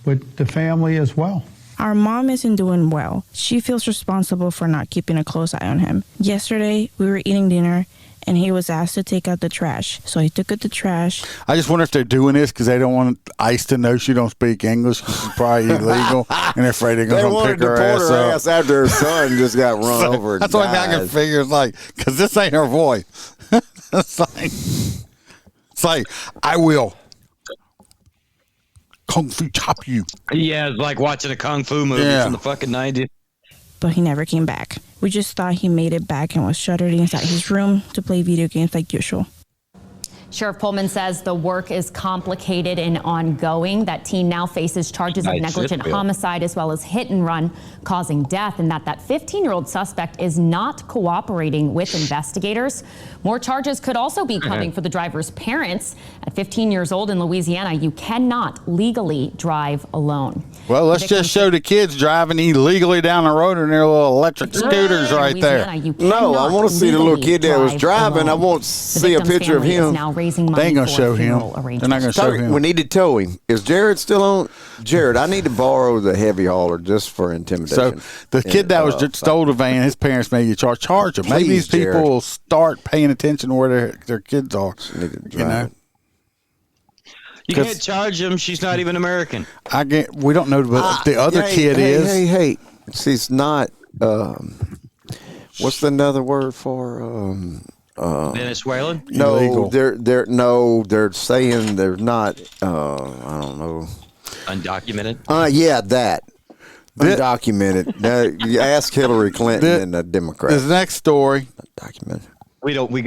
But the family as well. Our mom isn't doing well. She feels responsible for not keeping a close eye on him. Yesterday, we were eating dinner, and he was asked to take out the trash. So he took out the trash. I just wonder if they're doing this because they don't want ICE to know she don't speak English because she's probably illegal, and they're afraid they're going to pick her ass up. After her son just got run over. And that's what I can figure. It's like, because this ain't her voice. It's like, I will kung fu chop you. Yeah, it's like watching a kung fu movie from the fucking 90s. but he never came back. We just thought he made it back and was shuttered inside his room to play video games like usual. Sheriff Pullman says the work is complicated and ongoing. That teen now faces charges of negligent homicide as well as hit and run causing death, and that 15-year-old suspect is not cooperating with investigators. More charges could also be coming for the driver's parents. At 15 years old in Louisiana, you cannot legally drive alone. Well, let's just show the kids driving illegally down the road in their little electric scooters right there. No, I want to see the little kid that was driving. I want to see a picture of him. They ain't gonna show him. They're not gonna show him. We need to tow him. Is Jared still on? Jared, I need to borrow the heavy hauler just for intimidation. So the kid that was just stole the van, his parents may get charged him. Maybe these people will start paying attention to where their kids are. You know. You can't charge him. She's not even American. We don't know what the other kid is. Hey. She's not. What's another word for? Venezuelan? No, Illegal. they're saying they're not. I don't know. Undocumented. Yeah, that. Undocumented. You ask Hillary Clinton and the Democrats. This next story. Undocumented. We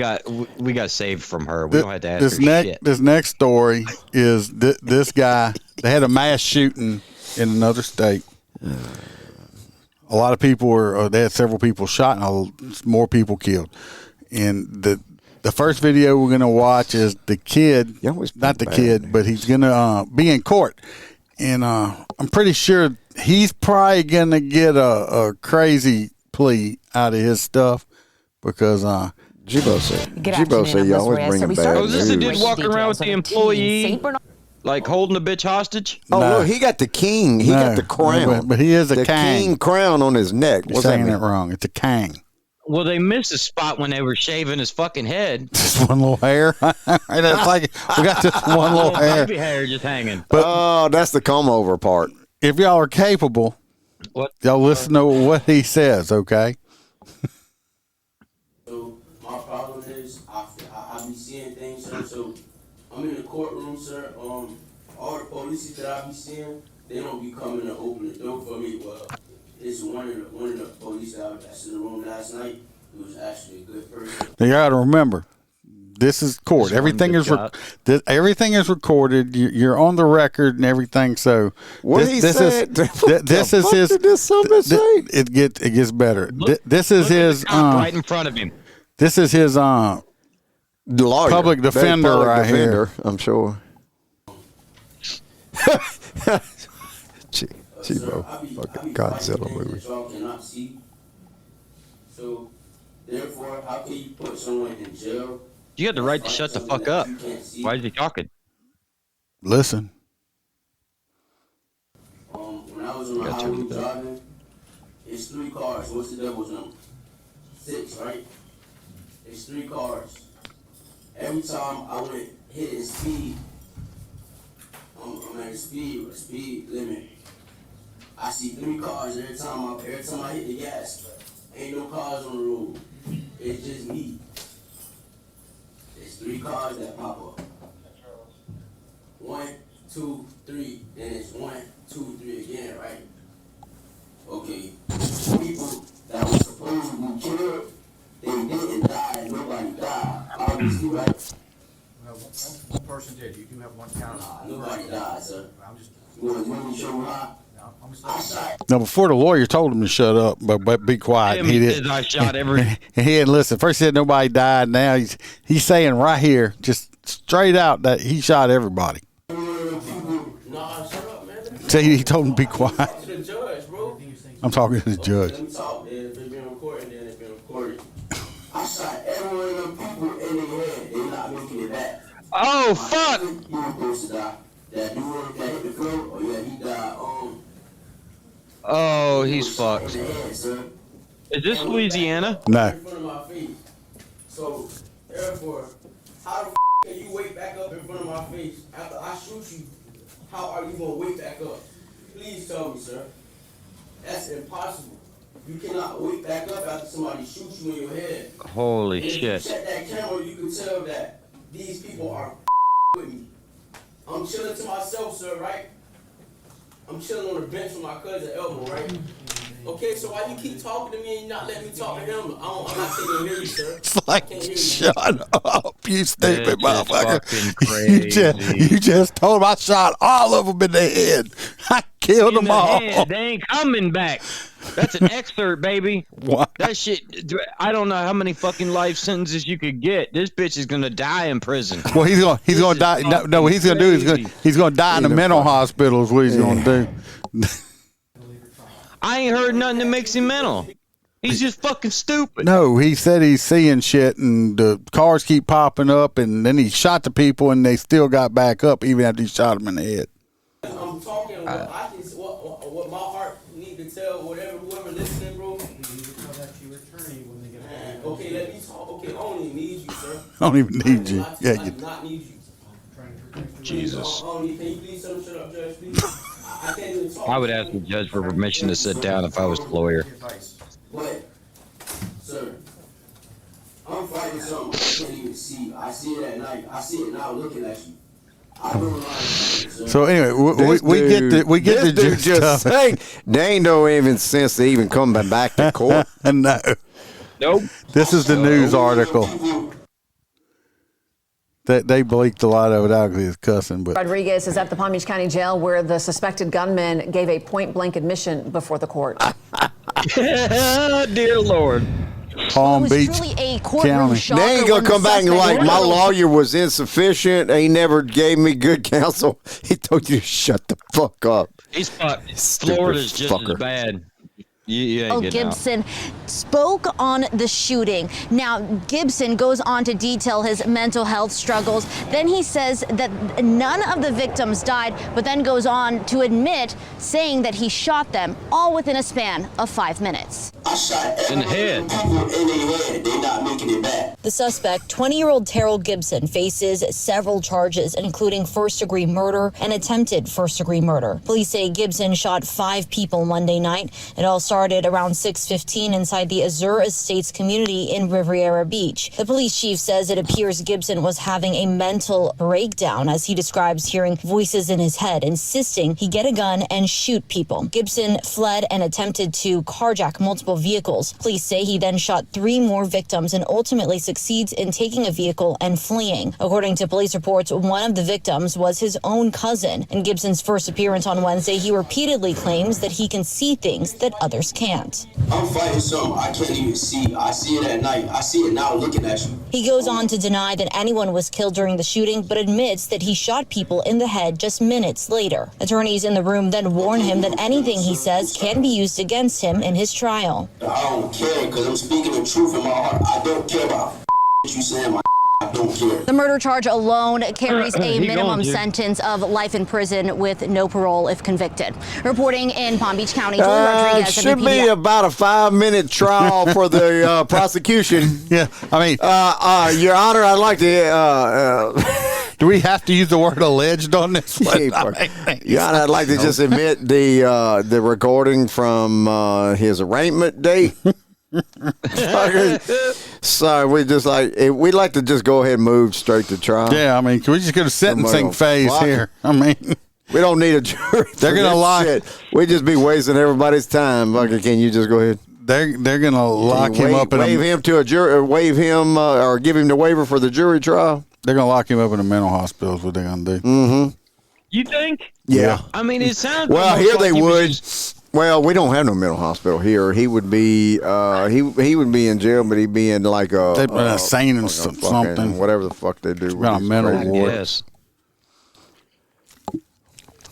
got saved from her. We don't have to ask her shit. This next story is this guy. They had a mass shooting in another state. A lot of people they had several people shot and more people killed. And the first video we're going to watch is the kid, not the kid, but he's going to be in court. And I'm pretty sure he's probably going to get a crazy plea out of his stuff because Jibo said you always bring him back. Oh, is this the dude walking around with the employee? Like holding the bitch hostage? Oh, no, he got the king. He got the crown. But he is a the king crown on his neck. You're saying it wrong. It's a king. Well, they missed a spot when they were shaving his fucking head. Just one little hair. It's like we got this one little hair. Baby hair just hanging. But, that's the comb over part. If y'all are capable, y'all listen to what he says, okay? So my problem is I be seeing things, sir. So I'm in the courtroom, sir. All the police that I be seeing, they don't be coming to open the door for me. Well, it's one of the police that's in the room last night. It was actually a good person. Now you got to remember, this is court. Everything is everything is recorded. You're on the record and everything. So this is his. It gets better. This is his right in front of him. This is his lawyer, public defender right here. I'm sure. Chibo, fucking Godzilla movie. So, therefore, how can you put someone in jail? You got the right to shut the fuck up. Why is he talking? Listen. When I was on the highway driving, it's 3 cars. What's the devil's number? 6, right? It's 3 cars. Every time I went hitting speed, I'm at a speed limit. I see 3 cars every time I hit the gas. Ain't no cars on the road. It's just me. It's 3 cars that pop up. 1, 2, 3, then it's 1, 2, 3 again, right? Okay. People that were supposed to be killed, they didn't die and nobody died. Obviously, right? Well, one person did. You do have one count. Nobody died, sir. You want me to show you how? Now, before the lawyer told him to shut up, but be quiet, he did. I shot every. He didn't listen. First he said nobody died. Now he's saying right here, just straight out, that he shot everybody. See, he told him to be quiet. I'm talking to the judge. Let me talk, man. If it's been recorded, then it's been recorded. I shot every one of them people in their head. They're not making it back. Oh, fuck! You were supposed to die. That dude that hit the floor, oh yeah, he died. Oh, he's fucked. Is this Louisiana? No. In front of my face. So, therefore, how the can you wake back up in front of my face after I shoot you? How are you gonna wake back up? Please tell me, sir. That's impossible. You cannot wake back up after somebody shoots you in your head. Holy and shit. If you check that camera, you can tell that these people are with me. I'm chilling to myself, sir, right? I'm chilling on the bench with my cousin Elmo, right? Okay, so why you keep talking to me and you not letting me talk to him? I'm not taking to hear you, sir. It's like, shut up, you stupid motherfucker. Crazy. You just told him I shot all of them in the head. I killed them all. Head, they ain't coming back. That's an excerpt, baby. What? That shit, I don't know how many fucking life sentences you could get. This bitch is gonna die in prison. Well, he's gonna die. No, what he's gonna do is he's gonna die in the mental hospital. Is what he's gonna do. I ain't heard nothing that makes him mental. He's just fucking stupid. No, he said he's seeing shit, and the cars keep popping up, and then he shot the people, and they still got back up even after he shot them in the head. I'm talking what my heart need to tell whoever listening, bro. Okay, let me talk. Okay, I don't even need you, sir. I don't even need you. I do not need you. Jesus. Can you please shut up, Judge, please? I can't even talk. I would ask the judge for permission to sit down if I was the lawyer. But, sir, I'm fighting something I can't even see. I see it at night. I see it now looking at you. I don't know how to see it, sir. So anyway, we get the dude just saying they ain't no even sense to even come back to court. No. Nope. This is the news article. They bleaked a lot of it out because he was cussing. But Rodriguez is at the Palm Beach County Jail where the suspected gunman gave a point-blank admission before the court. Dear Lord. Palm Beach County. They ain't gonna come back and like my lawyer was insufficient. He never gave me good counsel. He told you to shut the fuck up. He's fucked. Florida's just as bad. You ain't getting out. Gibson spoke on the shooting. Now, Gibson goes on to detail his mental health struggles. Then he says that none of the victims died, but then goes on to admit saying that he shot them all within a span of 5 minutes. I shot in the head. People in their head. They not making it back. The suspect, 20-year-old Terrell Gibson, faces several charges, including first-degree murder and attempted first-degree murder. Police say Gibson shot 5 people Monday night. It all started around 6:15 inside the Azure Estates community in Riviera Beach. The police chief says it appears Gibson was having a mental breakdown as he describes hearing voices in his head, insisting he get a gun and shoot people. Gibson fled and attempted to carjack multiple vehicles. Police say he then shot 3 more victims and ultimately succeeds in taking a vehicle and fleeing. According to police reports, one of the victims was his own cousin. In Gibson's first appearance on Wednesday, he repeatedly claims that he can see things that others can't. I'm fighting something I can't even see. I see it at night. I see it now looking at you. He goes on to deny that anyone was killed during the shooting, but admits that he shot people in the head just minutes later. Attorneys in the room then warn him that anything he says can be used against him in his trial. I don't care because I'm speaking the truth in my heart. I don't care about you saying my I don't care. The murder charge alone carries a He minimum going, dude. sentence of life in prison with no parole if convicted. Reporting in Palm Beach County, Julie Rodriguez. It should be about a 5-minute trial for the prosecution. Yeah, I mean, Your Honor, I'd like to. Do we have to use the word alleged on this one? Your Honor, I'd like to just admit the recording from his arraignment date. So we'd like to just go ahead and move straight to trial. Yeah, I mean, can we just go to sentencing phase here? I mean, we don't need a jury. They're gonna lock. We just be wasting everybody's time. Okay, can you just go ahead? They're gonna lock him up and waive him to a jury, or waive him, or give him the waiver for the jury trial. They're gonna lock him up in a mental hospital. Is what they're gonna do. Mm-hmm. You think? Yeah. I mean, it sounds. Well, here like they he was would. just- Well, we don't have no mental hospital here. He would be he would be in jail, but he'd be in like a They'd been insane and something. whatever the fuck they do. Got a mental ward. Yes.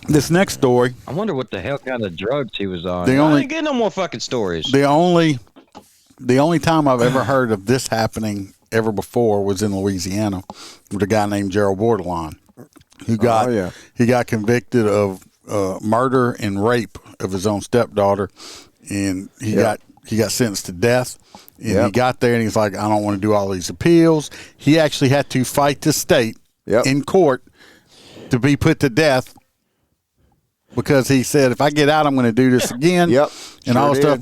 This next story. I wonder what the hell kind of drugs he was on. The I only- ain't getting no more fucking stories. The only time I've ever heard of this happening ever before was in Louisiana with a guy named Gerald Bordelon, who got he got convicted of murder and rape of his own stepdaughter, and he got sentenced to death. And he got there and he's like, I don't want to do all these appeals. He actually had to fight the state in court to be put to death because he said, if I get out, I'm going to do this again. And all this stuff.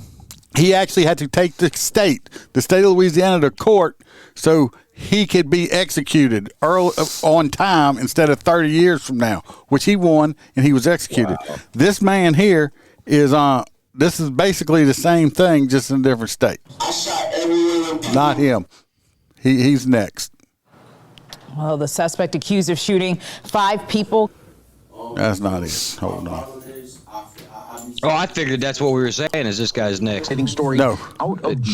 He actually had to take the state of Louisiana to court so he could be executed early, on time instead of 30 years from now, which he won and he was executed. Wow. This man here is this is basically the same thing, just in a different state. I shot everyone. Not him. He's next. Well, the suspect accused of shooting 5 people. That's not it. Hold on. Oh, I figured that's what we were saying. Is this guy's next? Story. No.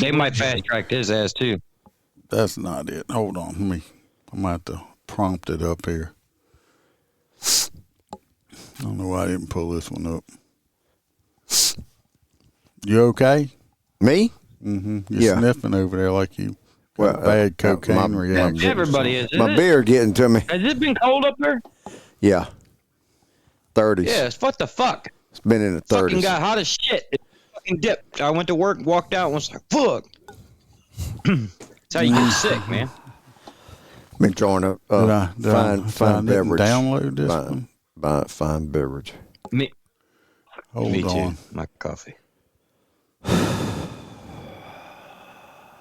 They might fast track his ass too. That's not it. Hold on. I'm going to have to prompt it up here. I don't know why I didn't pull this one up. You okay? Me? Mm-hmm. You're sniffing over there like you got bad cocaine reaction. Everybody is. My beer getting to me. Has it been cold up there? Yeah. 30s. Yes. What the fuck? It's been in the 30s. Fucking got hot as shit. It fucking dipped. I went to work, walked out, and was like, fuck. That's how you get sick, man. Been drawing up fine beverage. Download this one? Fine beverage. Me Hold on. Too. My coffee.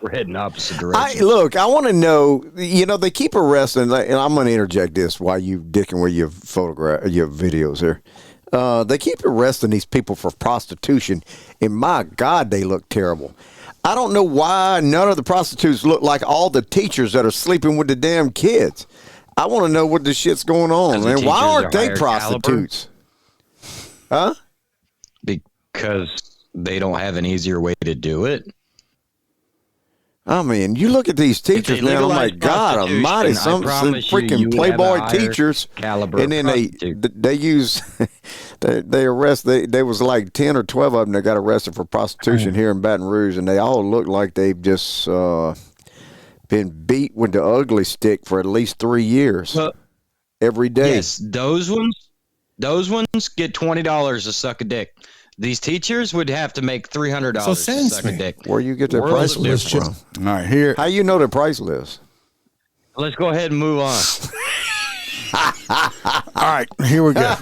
We're heading opposite directions. I want to know, they keep arresting, and I'm going to interject this while you dicking with your videos here. They keep arresting these people for prostitution, and my God, they look terrible. I don't know why none of the prostitutes look like all the teachers that are sleeping with the damn kids. I want to know what this shit's going on, man. Why aren't they prostitutes? Huh? Because they don't have an easier way to do it. I mean, you look at these teachers, man. I'm like, God Almighty, some freaking playboy teachers, and then they use they arrest. There was like 10 or 12 of them that got arrested for prostitution here in Baton Rouge, and they all look like they've just been beat with the ugly stick for at least 3 years every day. Yes, those ones get $20 to suck a dick. These teachers would have to make $300 to suck a dick. Where you get their price list from? All right, here. How you know their price list? Let's go ahead and move on. All right, here we go.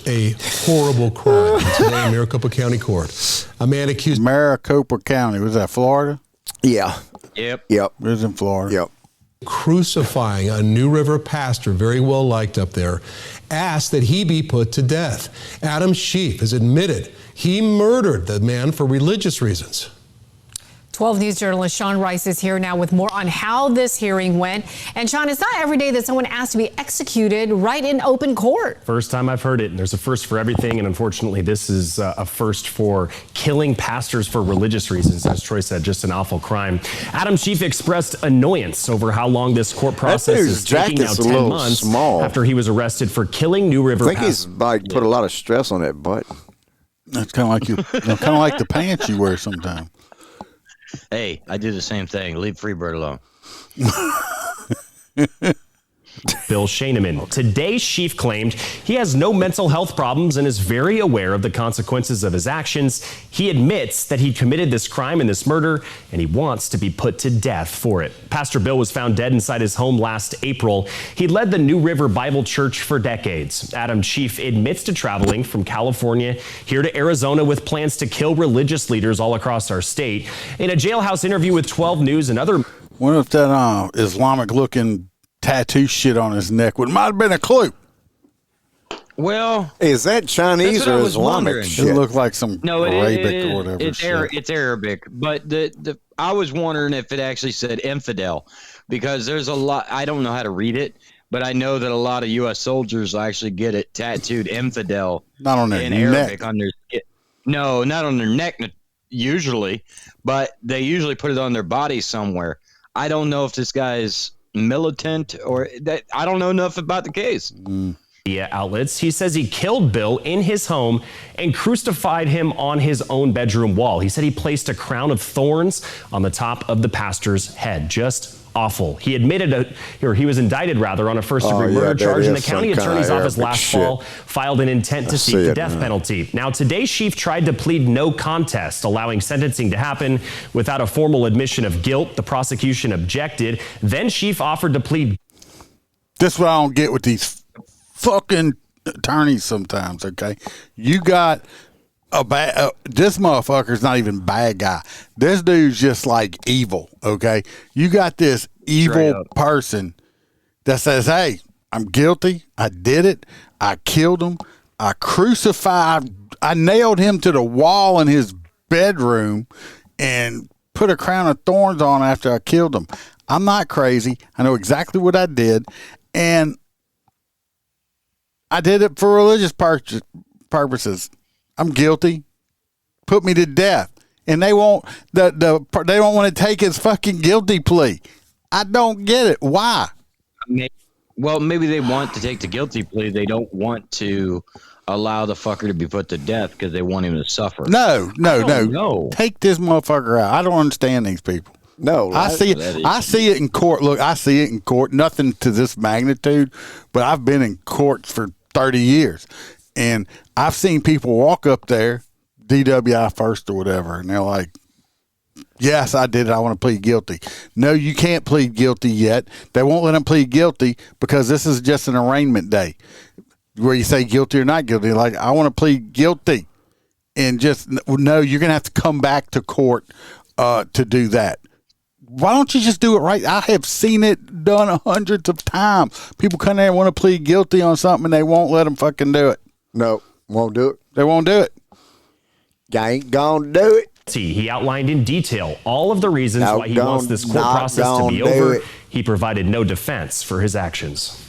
A horrible crime today in Maricopa County Court. A man accused. Maricopa County, was that Florida? Yeah. Yep. It was in Florida. Yep. Crucifying a New River pastor, very well liked up there, asked that he be put to death. Adam Schiff has admitted he murdered the man for religious reasons. 12 News journalist Sean Rice is here now with more on how this hearing went. And Sean, it's not every day that someone asked to be executed right in open court. First time I've heard it, and there's a first for everything, and unfortunately this is a first for killing pastors for religious reasons. As Troy said, just an awful crime. Adam Schiff expressed annoyance over how long this court process is taking, now 10 months after he was arrested for killing New River I think he's put a lot of stress on that butt. That's kind of like the pants you wear sometimes. Hey, I do the same thing. Leave Freebird alone. Bill Shaneman. Today, Schiff claimed he has no mental health problems and is very aware of the consequences of his actions. He admits that he committed this crime and this murder, and he wants to be put to death for it. Pastor Bill was found dead inside his home last April. He led the New River Bible Church for decades. Adam Schiff admits to traveling from California here to Arizona with plans to kill religious leaders all across our state. In a jailhouse interview with 12 News and other... What if that Islamic-looking tattoo shit on his neck might have been a clue? Well, is that Chinese or Islamic shit? It looked like some Arabic or whatever. It's Arabic, but I was wondering if it actually said infidel, because there's a lot. I don't know how to read it, but I know that a lot of U.S. soldiers actually get it tattooed infidel. Not on their in neck. Arabic on their skin. No, not on their neck usually, but they usually put it on their body somewhere. I don't know if this guy's militant or that. I don't know enough about the case. Media outlets. He says he killed Bill in his home and crucified him on his own bedroom wall. He said he placed a crown of thorns on the top of the pastor's head. Just awful. He admitted, or he was indicted rather, on a first-degree murder charge, and the county attorney's office last fall filed an intent to seek the death penalty. Now, today, Schiff tried to plead no contest, allowing sentencing to happen without a formal admission of guilt. The prosecution objected. Then Schiff offered to plead. This is what I don't get with these fucking attorneys sometimes, okay? You got this motherfucker's not even bad guy. This dude's just like evil, okay? You got this evil person that says, hey, I'm guilty. I did it. I killed him. I nailed him to the wall in his bedroom and put a crown of thorns on after I killed him. I'm not crazy. I know exactly what I did. And I did it for religious purposes. I'm guilty. Put me to death. And they won't they don't want to take his fucking guilty plea. I don't get it. Why? Well, maybe they want to take the guilty plea. They don't want to allow the fucker to be put to death because they want him to suffer. No. Take this motherfucker out. I don't understand these people. No, I see it in court. Look, I see it in court. Nothing to this magnitude, but I've been in courts for 30 years, and I've seen people walk up there, DWI first or whatever, and they're like, yes, I did it. I want to plead guilty. No, you can't plead guilty yet. They won't let them plead guilty because this is just an arraignment day where you say guilty or not guilty. Like, I want to plead guilty, and just, no, you're going to have to come back to court to do that. Why don't you just do it right? I have seen it done hundreds of times. People come there and want to plead guilty on something, and they won't let them fucking do it. No, won't do it. They won't do it. You ain't gonna do it. He outlined in detail all of the reasons why he wants this court process to be over. He provided no defense for his actions.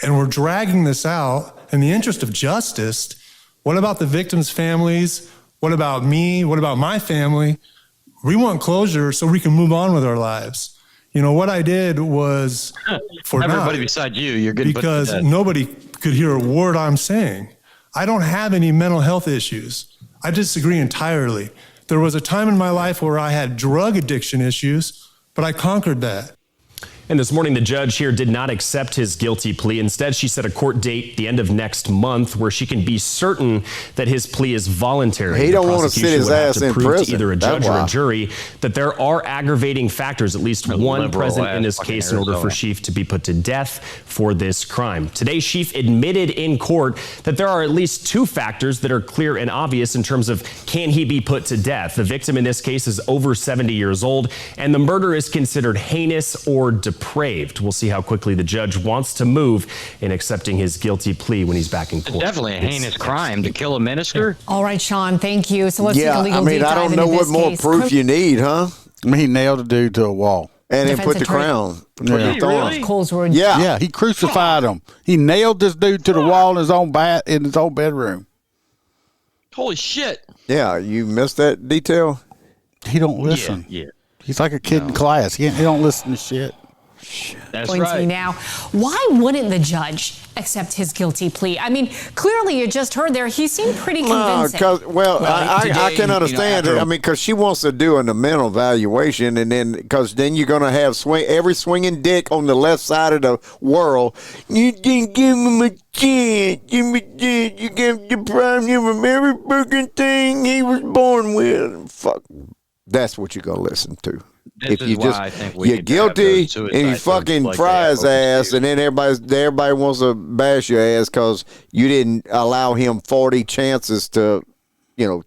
And we're dragging this out in the interest of justice. What about the victims' families? What about me? What about my family? We want closure so we can move on with our lives. You know, what I did was for everybody beside you, you're getting because nobody could hear a word I'm saying. I don't have any mental health issues. I disagree entirely. There was a time in my life where I had drug addiction issues, but I conquered that. And this morning, the judge here did not accept his guilty plea. Instead, she set a court date the end of next month where she can be certain that his plea is voluntary. He don't want to sit his ass in prison. To either a judge or a jury that there are aggravating factors, at least one present in this case, in order for Sheaf to be put to death for this crime. Today, Sheaf admitted in court that there are at least two factors that are clear and obvious in terms of can he be put to death. The victim in this case is over 70 years old, and the murder is considered heinous or depraved. We'll see how quickly the judge wants to move in accepting his guilty plea when he's back in court. It's definitely a heinous crime to kill a minister. All right, Sean, thank you. So let's take a legal deep dive I don't know what more proof you need, huh? I mean, he nailed a dude to a wall. And then put the crown. Yeah, he crucified him. He nailed this dude to the wall in his own bedroom. Holy shit. Yeah, you missed that detail? He don't listen. Yeah. He's like a kid in class. He don't listen to shit. That's right. To me now, why wouldn't the judge accept his guilty plea? I mean, clearly you just heard there, he seemed pretty convincing. I can understand it. I mean, because she wants to do a mental evaluation, and then because then you're going to have every swinging dick on the left side of the world. You didn't give him a chance. You gave deprived him of every fucking thing he was born with. Fuck, that's what you're going to listen to. If you you're guilty and you fucking fry his ass, and then everybody wants to bash your ass because you didn't allow him 40 chances to,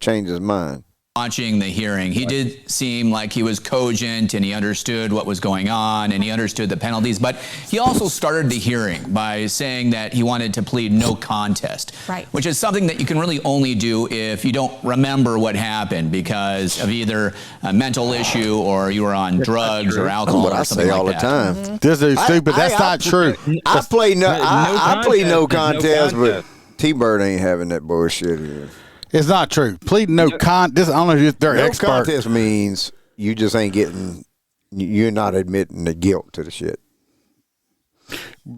change his mind. Watching the hearing, he did seem like he was cogent and he understood what was going on and he understood the penalties, but he also started the hearing by saying that he wanted to plead no contest, right? Which is something that you can really only do if you don't remember what happened because of either a mental issue or you were on drugs or alcohol or something like that. I say all the time. Mm-hmm. This is stupid. That's not true. I play no contest, but T-Bird ain't having that bullshit here. It's not true. Pleading no contest. I don't know if they're expert. No contest means you just ain't you're not admitting the guilt to the shit.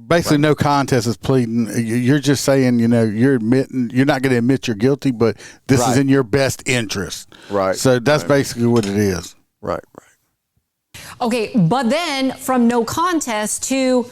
Basically, no contest is pleading. You're just saying, you're admitting, you're not going to admit you're guilty, but this is in your best interest. Right. So that's basically what it is. Right. Okay, but then from no contest to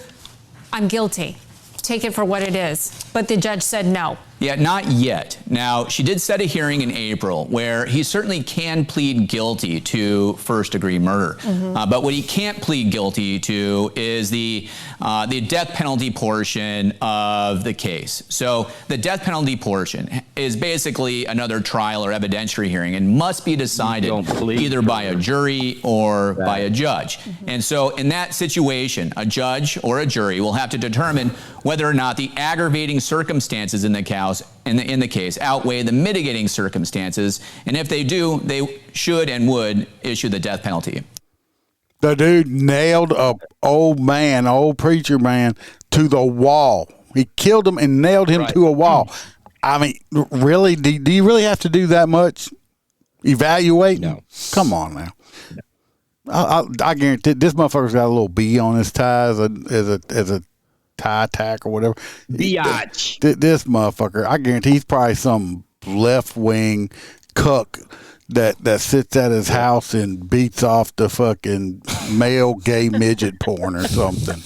I'm guilty. Take it for what it is. But the judge said no. Yeah, not yet. Now, she did set a hearing in April where he certainly can plead guilty to first-degree murder. But what he can't plead guilty to is the death penalty portion of the case. So the death penalty portion is basically another trial or evidentiary hearing and must be decided either by a jury or by a judge. And so in that situation, a judge or a jury will have to determine whether or not the aggravating circumstances in the case house in the case outweigh the mitigating circumstances, and if they do, they should and would issue the death penalty. The dude nailed a old preacher man to the wall. He killed him and nailed him to a wall. I mean, really? Do you really have to do that much? Evaluate? No. Come on now. I guarantee this motherfucker's got a little B on his tie as a tie tack or whatever. Biatch. This motherfucker, I guarantee he's probably some left wing cuck that sits at his house and beats off the fucking male gay midget porn or something.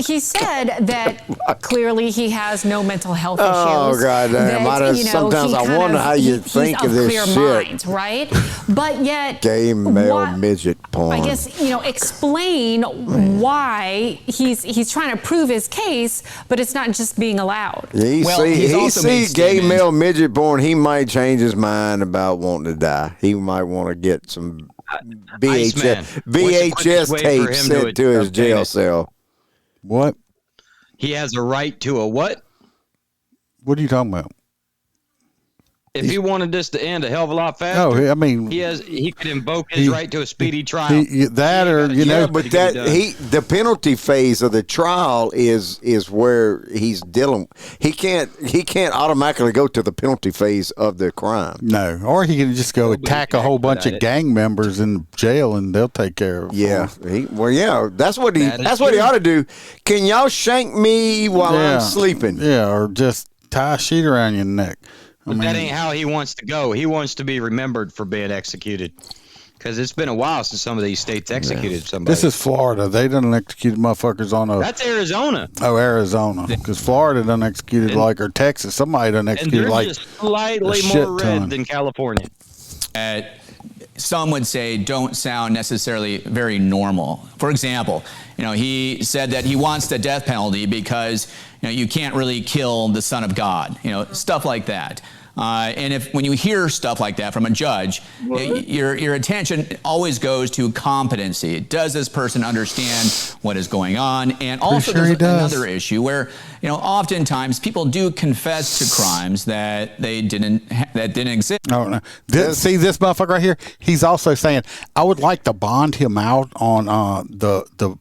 He said that clearly he has no mental health issues. Oh, goddamn. Sometimes I wonder how you think of this shit. Mind, right? But yet... Gay male midget porn. I guess, explain why he's trying to prove his case, but it's not just being allowed. He sees gay male midget porn, he might change his mind about wanting to die. He might want to get some VHS tape sent to his jail cell. What? He has a right to a what? What are you talking about? If he wanted this to end a hell of a lot faster, I mean, he could invoke his right to a speedy trial. But the penalty phase of the trial is where he's dealing. He can't automatically go to the penalty phase of the crime. No, or he can just go attack a whole bunch of gang members in jail and they'll take care of him. Yeah, that's what he ought to do. Can y'all shank me while I'm sleeping? Yeah, or just tie a sheet around your neck. But that ain't how he wants to go. He wants to be remembered for being executed. Because it's been a while since some of these states executed somebody. This is Florida. They done executed motherfuckers on a... That's Arizona. Oh, Arizona. Because Florida done executed or Texas. Somebody done executed and they're just slightly more red than California. Some would say don't sound necessarily very normal. For example, he said that he wants the death penalty because you can't really kill the Son of God. Stuff like that. And when you hear stuff like that from a judge, your attention always goes to competency. Does this person understand what is going on? And also there's another issue where, oftentimes people do confess to crimes that didn't exist. Oh, no. See this motherfucker right here? He's also saying, I would like to bond him out on the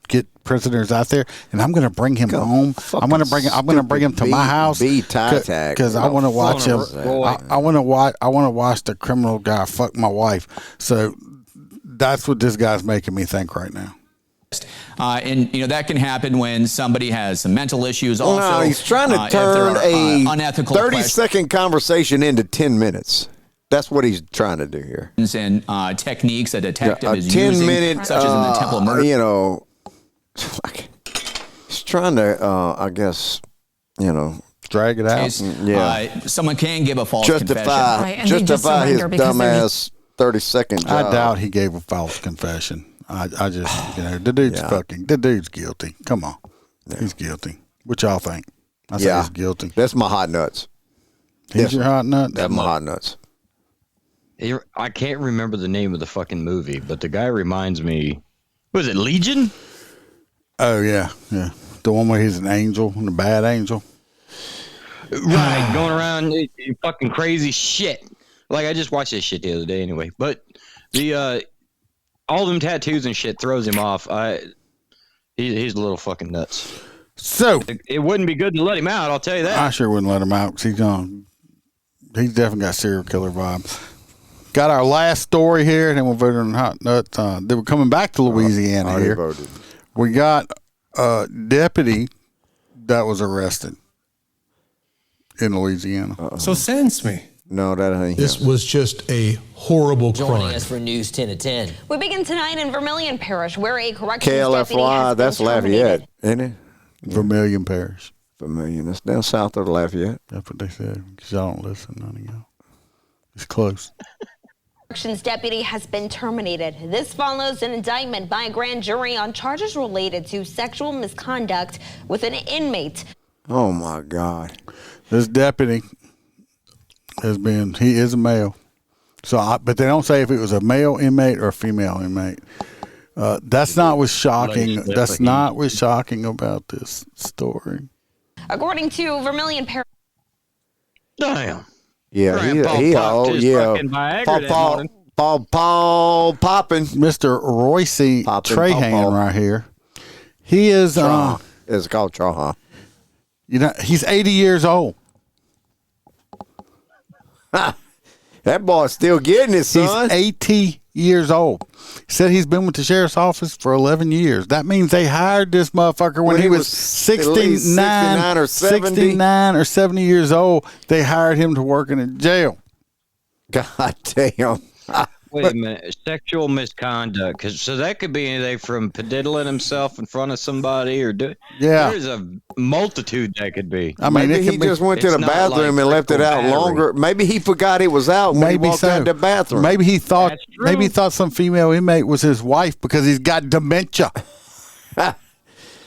get prisoners out there, and I'm going to bring him home. I'm going to bring him to my house because I want to watch him. I want to watch the criminal guy fuck my wife. So that's what this guy's making me think right now. And that can happen when somebody has some mental issues. Also, he's trying to turn a unethical 30-second conversation into 10 minutes. That's what he's trying to do here. And techniques a detective is using, 10-minute, such as in the Temple murder. He's trying to, I guess, drag it out. Someone can give a false confession. Justify his dumbass 30-second job. I doubt he gave a false confession. I just, the dude's guilty. Come on. Yeah. He's guilty. What y'all think? I say he's guilty. That's my hot nuts. He's your hot nut? That's my hot nuts. I can't remember the name of the fucking movie, but the guy reminds me. Was it Legion? Oh, yeah. The one where he's an angel, and a bad angel. Right, going around fucking crazy shit. Like, I just watched this shit the other day anyway. But all them tattoos and shit throws him off. He's a little fucking nuts. So it wouldn't be good to let him out, I'll tell you that. I sure wouldn't let him out because he's definitely got serial killer vibes. Got our last story here, and then we'll vote on hot nuts. They were coming back to Louisiana here. Voted. We got a deputy that was arrested in Louisiana. So sentence me. No, that ain't This was just a horrible Joining crime. us for News 10 at 10. We begin tonight in Vermilion Parish, where a corrections deputy KLFY, has that's been terminated. Lafayette, isn't it? Vermilion Parish. Vermilion. That's down south of Lafayette. That's what they said. Because y'all don't listen, none of y'all. It's close. Corrections deputy has been terminated. This follows an indictment by a grand jury on charges related to sexual misconduct with an inmate. Oh, my God. This deputy he is a male. But they don't say if it was a male inmate or a female inmate. That's not what's shocking. That's not what's shocking about this story. According to Vermilion Parish. Damn. Yeah, Grandpa he popped his fucking Viagra that morning. Paul popping. Mr. Royce Trahan right here. He is it's called Trahan. You know, he's 80 years old. That boy's still getting it, son. He's 80 years old. Said he's been with the sheriff's office for 11 years. That means they hired this motherfucker when he was 69 or 70. 69 or 70 years old. They hired him to work in a jail. God damn. Wait a minute. Sexual misconduct. So that could be anything from pediddling himself in front of somebody or Yeah. There's a multitude that could be. I mean, maybe he just went to the bathroom and left it out longer. Maybe he forgot it was out when he walked out the bathroom. Maybe he thought some female inmate was his wife because he's got dementia.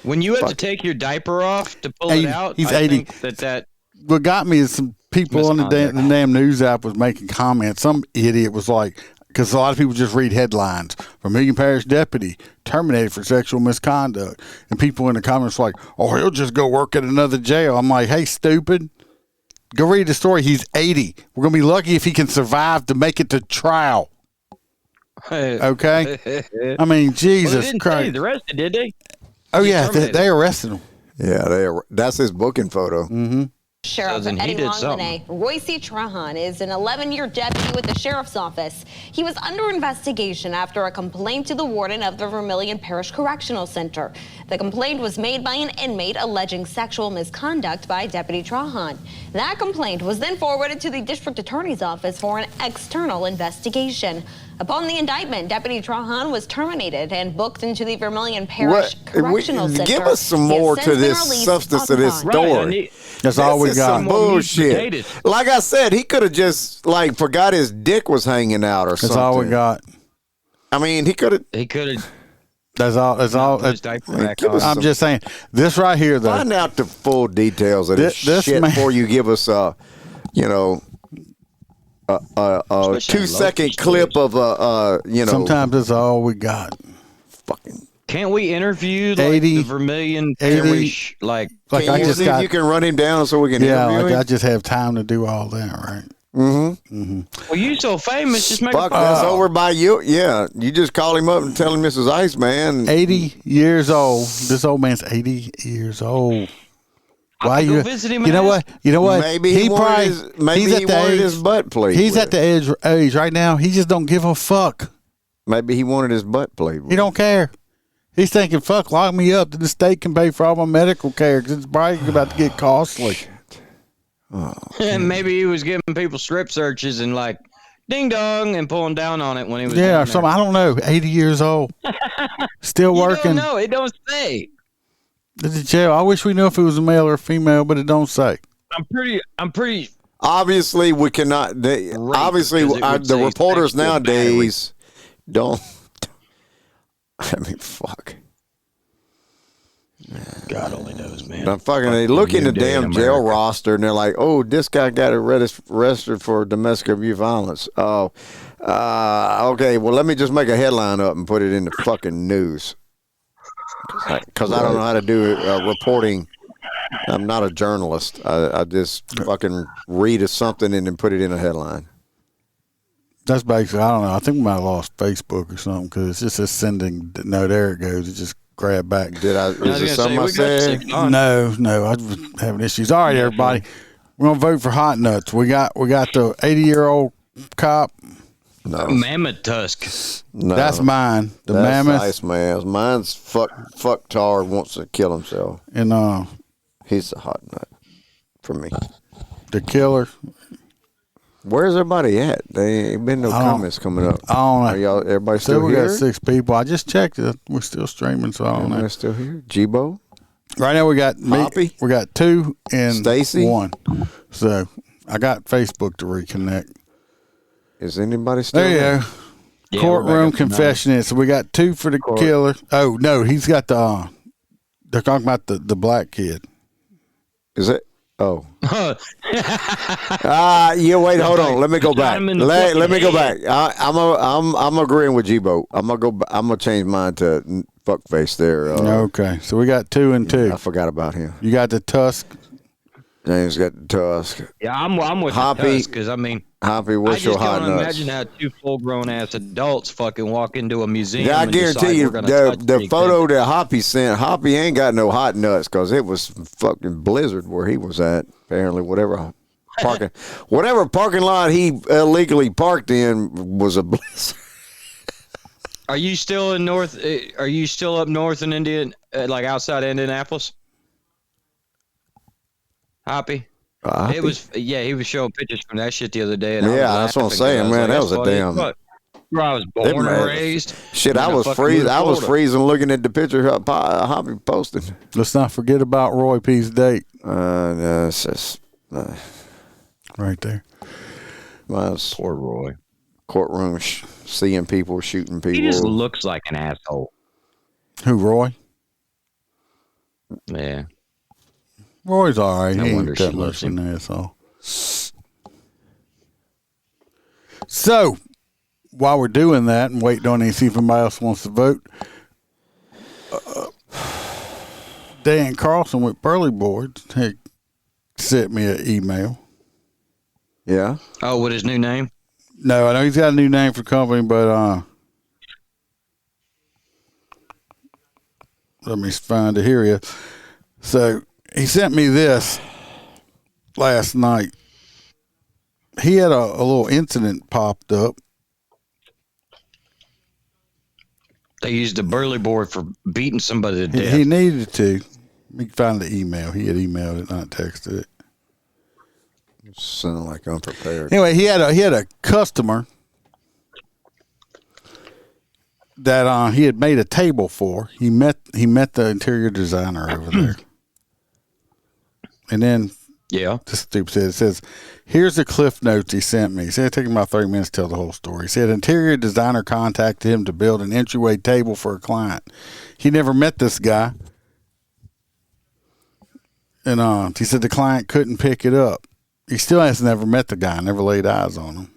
When you have to take your diaper off to pull it out, he's I 80. think that What got me is some people on the damn news app was making comments. Some idiot was like, because a lot of people just read headlines. Vermilion Parish deputy terminated for sexual misconduct. And people in the comments like, oh, he'll just go work at another jail. I'm like, hey, stupid. Go read the story. He's 80. We're going to be lucky if he can survive to make it to trial. Okay? I mean, Jesus well, they didn't Christ. say the rest, did they? Oh, yeah. They arrested him. Yeah, that's his booking photo. Mm-hmm. Sheriff Eddie Longmene, Royce Trahan is an 11-year deputy with the sheriff's office. He was under investigation after a complaint to the warden of the Vermilion Parish Correctional Center. The complaint was made by an inmate alleging sexual misconduct by Deputy Trahan. That complaint was then forwarded to the district attorney's office for an external investigation. Upon the indictment, Deputy Trahan was terminated and booked into the Vermilion Parish Correctional Center. Give us some more to this substance of this story. That's all we got. Some bullshit. Like I said, he could have just forgot his dick was hanging out or something. That's all we got. I mean, he could have. That's all. That's all. I'm just saying. This right here, though. Find out the full details of this shit before you give us a 2-second clip of Sometimes that's all we got. Fucking. Can't we interview the Vermilion Parish? I just got. You can run him down so we can interview him. I just have time to do all that, right? Mm-hmm. Well, you so famous, just make Fuck, that's over by you. Yeah, you just call him up and tell him Mrs. Iceman. 80 years old. This old man's 80 years old. Why you visit him? You know what? Maybe he wanted his butt played. He's at the age right now. He just don't give a fuck. Maybe he wanted his butt played with. He don't care. He's thinking, fuck, lock me up. The state can pay for all my medical care because it's probably about to get costly. And maybe he was giving people strip searches and ding dong and pulling down on it when he was or something. I don't know. 80 years old, still working. No, it don't say. This is jail. I wish we knew if it was a male or a female, but it don't say. I'm pretty. Obviously, we cannot. Obviously, the reporters nowadays don't. I mean, fuck. God only knows, man. They look in the damn jail roster and they're like, "Oh, this guy got arrested for domestic abuse violence." Oh, okay. Well, let me just make a headline up and put it in the fucking news because I don't know how to do reporting. I'm not a journalist. I just fucking read something and then put it in a headline. That's basically, I don't know. I think we might have lost Facebook or something because it's just a sending. No, there it goes. It just grabbed back. Is it something I said? No. I was having issues. All right, everybody. We're going to vote for hot nuts. We got the 80-year-old cop. No. Mammoth tusk. No. That's mine. That's mammoth. Nice, man. Mine's fucktard wants to kill himself. And he's a hot nut for me. The killer. Where's everybody at? They ain't been no comments coming up. I don't know. Are y'all? Everybody still we here? got 6 people. I just checked it. We're still streaming, so I don't know. Everybody still here? G-Bo? Right now we got Poppy? We got 2 and Stacy? 1. So I got Facebook to reconnect. Is anybody still there? You go. Yeah, courtroom confession. So we got 2 for the killer. Oh no, he's got the. They're talking about the black kid. Is it? Oh. Yeah. Wait. Hold on. Let me go back. Let me go back. I'm agreeing with G-Bo. I'm gonna change mine to fuckface there. Okay. So we got 2 and 2. I forgot about him. You got the tusk. James got the tusk. Yeah, I'm with Hoppy, the because I mean, Hoppy, I what's your just hot can't nuts? imagine how two full-grown ass adults fucking walk into a museum. Yeah, I and guarantee decide you, we're gonna touch the anything. photo that Hoppy sent, Hoppy ain't got no hot nuts because it was fucking blizzard where he was at. Apparently, whatever parking lot he illegally parked in was a blizzard. Are you still in North? Are you still up north in Indian, like outside Indianapolis? Hoppy? Hoppy? It was, yeah. He was showing pictures from that shit the other day. And I was Yeah, that's what I'm laughing 'cause saying, I was man. like, That that's was a funny as damn. fuck. Where I was born and raised. Shit, and I then was fucking moved freezing. to I was Florida. freezing looking at the picture Hoppy posted. Let's not forget about Roy P's date. It's just, right there. Poor Roy. Courtroom seeing people, shooting people. He just looks like an asshole. Who, Roy? Yeah. Roy's all right. No He wonder ain't she that loves much of an asshole. So, while we're doing that and waiting on to see if anybody else wants to vote, Dan Carlson with Burley Boards had sent me an email. Yeah. Oh, with his new name? No, I know he's got a new name for the company, but let me find it here. So he sent me this last night. He had a little incident popped up. They used a burley board for beating somebody to death. He needed to. Let me find the email. He had emailed it, not texted it. Sound like unprepared. Anyway, he had a customer that he had made a table for. He met the interior designer over there, and then this stupid said, it says, "Here's the cliff notes he sent me." He said it took him about 30 minutes to tell the whole story. He said interior designer contacted him to build an entryway table for a client. He never met this guy, and he said the client couldn't pick it up. He still has never met the guy, never laid eyes on him.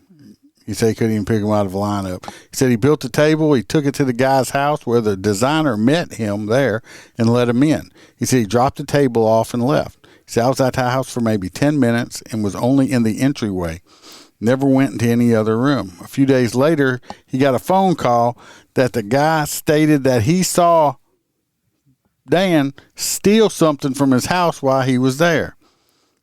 He said he couldn't even pick him out of the lineup. He said he built the table. He took it to the guy's house where the designer met him there and let him in. He said he dropped the table off and left. He said I was at the house for maybe 10 minutes and was only in the entryway. Never went into any other room. A few days later, he got a phone call that the guy stated that he saw Dan steal something from his house while he was there.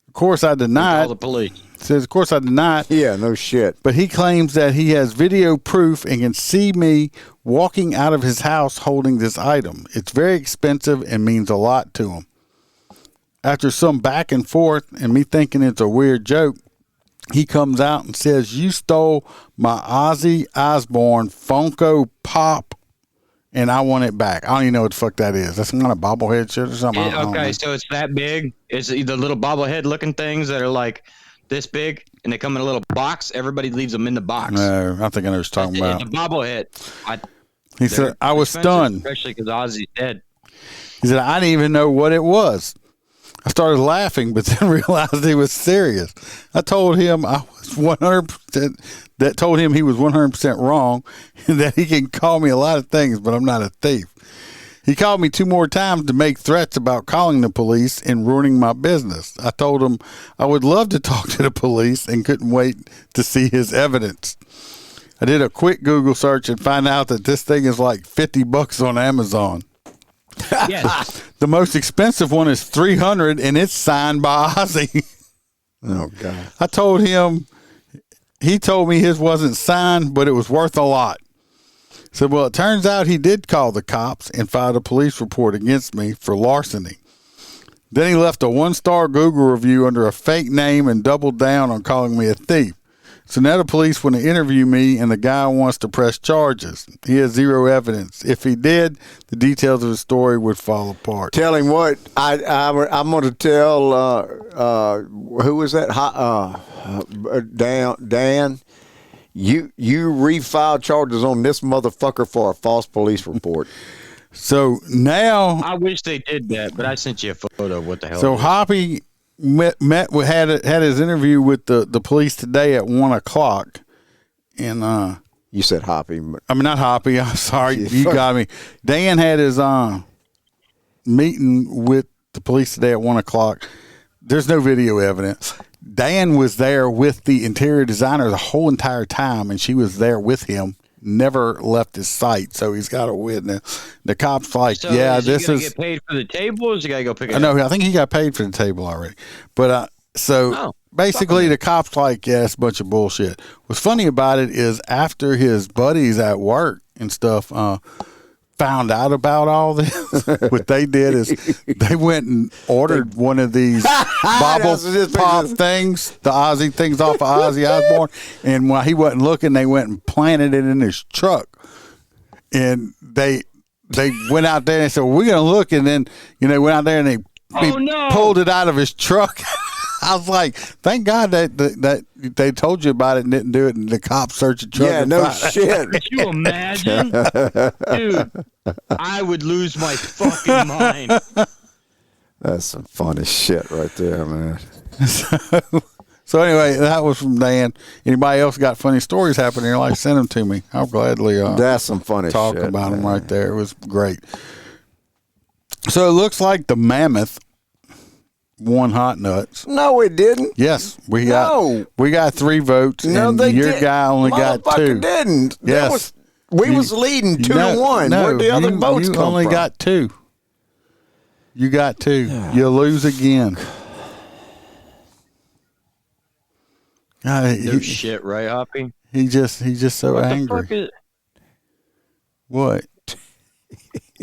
Of course, I denied. Call the police. Says, of course, I denied. Yeah, no shit. But he claims that he has video proof and can see me walking out of his house holding this item. It's very expensive and means a lot to him. After some back and forth and me thinking it's a weird joke, he comes out and says, "You stole my Ozzy Osbourne Funko Pop, and I want it back." I don't even know what the fuck that is. That's some kind of bobblehead shit or something. I don't know. Okay, so it's that big. It's the little bobblehead looking things that are like this big, and they come in a little box. Everybody leaves them in the box. No, I think I know what you're talking about. It's a bobblehead. He said, "I was stunned." Especially because Ozzy's dead. He said, "I didn't even know what it was." I started laughing, but then realized he was serious. I told him I was 100%, that told him he was 100% wrong, and that he can call me a lot of things, but I'm not a thief. He called me 2 more times to make threats about calling the police and ruining my business. I told him I would love to talk to the police and couldn't wait to see his evidence. I did a quick Google search and find out that this thing is like $50 on Amazon. Yes. The most expensive one is $300, and it's signed by Ozzy. Oh God! I told him. He told me his wasn't signed, but it was worth a lot. Said, well, it turns out he did call the cops and filed a police report against me for larceny. Then he left a 1-star Google review under a fake name and doubled down on calling me a thief. So now the police want to interview me, and the guy wants to press charges. He has 0 evidence. If he did, the details of the story would fall apart. Tell him what I'm going to tell. Who was that? Dan. You refile charges on this motherfucker for a false police report. So now, I wish they did that, but I sent you a photo of what the hell. So Hoppy had his interview with the police today at 1:00, and you said Hoppy. I mean, not Hoppy. I'm sorry, you got me. Dan had his meeting with the police today at 1:00. there's no video evidence. Dan was there with the interior designer the whole entire time, and she was there with him. Never left his sight, so he's got a witness. The cop's like, So "Yeah, is this he is." gonna get paid for the table, or is he gotta go pick it up? No, I think he got paid for the table already. But Oh, basically, the cop's like, "Yeah, it's a bunch of bullshit." What's funny about it is after his buddies at work and stuff found out about all this, what they did is they went and ordered one of these bobble pop things, the Ozzy things off of Ozzy Osbourne, and while he wasn't looking, they went and planted it in his truck. And they went out there and they said, well, we're going to look. And then, went out there and they pulled it out of his truck. I was like, thank God that they told you about it and didn't do it. And the cops searched the truck. Yeah, no shit. Could you imagine? Dude, I would lose my fucking mind. That's some funny shit right there, man. So anyway, that was from Dan. Anybody else got funny stories happening in your life, send them to me. I'll gladly that's some funny talk shit, about them man. right there. It was great. So it looks like the Mammoth won Hot Nuts. No, it didn't. Yes, we got 3 votes, No, and they your did. guy only got 2. Motherfucker didn't. Yes, We was leading 2-1. No, Where'd the other votes you come only from? got 2. You got 2. You lose again. No shit, right, Hoppy? He's just so What angry. the fuck is? What?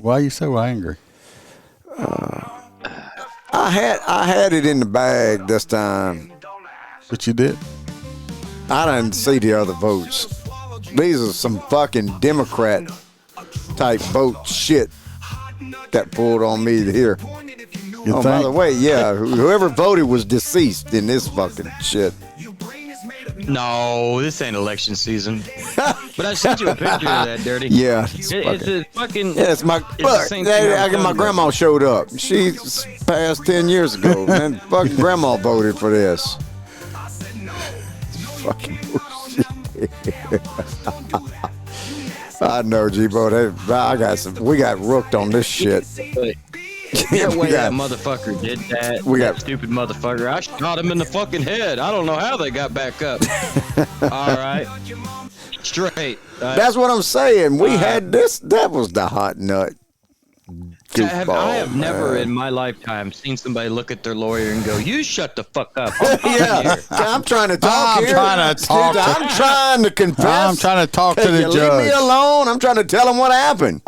Why are you so angry? I had it in the bag this time. But you did? I didn't see the other votes. These are some fucking Democrat type vote shit that pulled on me here. By the way, yeah, whoever voted was deceased in this fucking shit. No, this ain't election season. But I sent you a picture of that, Dirty. Yeah, it's a fucking. Yeah, it's my. the Look, same thing my grandma showed up. She passed 10 years ago, and fucking grandma voted for this. Fucking bullshit. I know, G-Bo. We got rooked on this shit. That way that motherfucker did that. That stupid motherfucker. I shot him in the fucking head. I don't know how they got back up. All right. Straight. That's what I'm saying. We had this. That was the hot nut. I have never in my lifetime seen somebody look at their lawyer and go, "You shut the fuck up." I'm trying to talk here. I'm trying to confess. I'm trying to talk to the Leave judge. me alone. I'm trying to tell him what happened.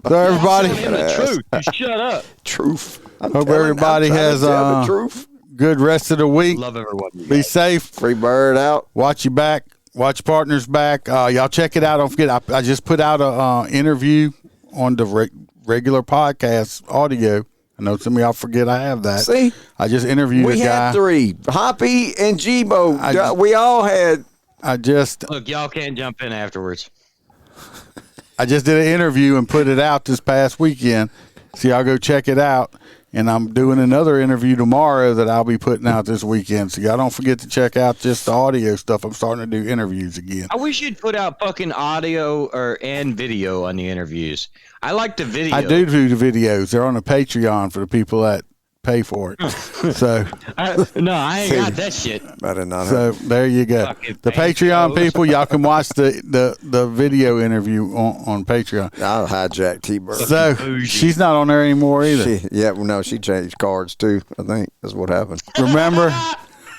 So everybody, the truth. You shut up. Truth. Hope everybody has the truth. Good rest of the week. Love everyone. Be safe. Free bird out. Watch your back. Watch your partner's back. Y'all check it out. Don't forget, I just put out a interview on the regular podcast audio. I know some of y'all forget I have that. See? I just interviewed a guy. We had 3. Hoppy and G-Bo. We all had. Look, y'all can't jump in afterwards. I just did an interview and put it out this past weekend. So y'all go check it out. And I'm doing another interview tomorrow that I'll be putting out this weekend. So y'all don't forget to check out just the audio stuff. I'm starting to do interviews again. I wish you'd put out fucking audio and video on the interviews. I like the video. I do the videos. They're on a Patreon for the people that pay for it. So I ain't got that shit. I did not. So there you go. Fucking The Patreon people, y'all can watch the video interview on Patreon. I'll hijack T-Bird. So she's not on there anymore either. She changed cards too. I think that's what happened. Remember,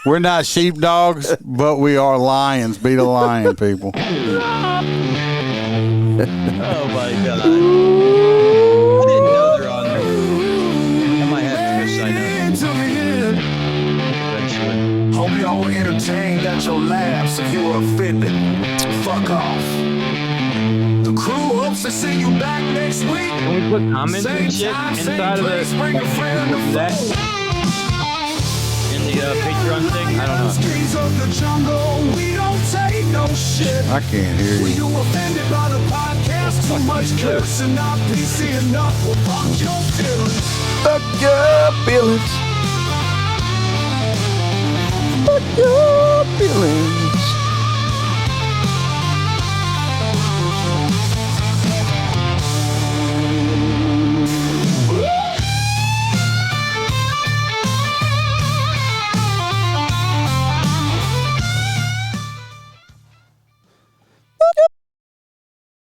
we're not sheepdogs, but we are lions. Be the lion, people. Oh my god. I didn't know they're on there. I might have to go sign up. Eventually. Hope y'all were entertained at your laughs. If you were offended, fuck off. The crew hopes to see you back next week. Can we put comments and shit inside of the that? In the Patreon thing? I don't know. Streets of the jungle, we don't take no shit. I can't hear Were you. you offended by the podcast? Too much cursing, not PC enough. Well, fuck your feelings. Fuck your feelings.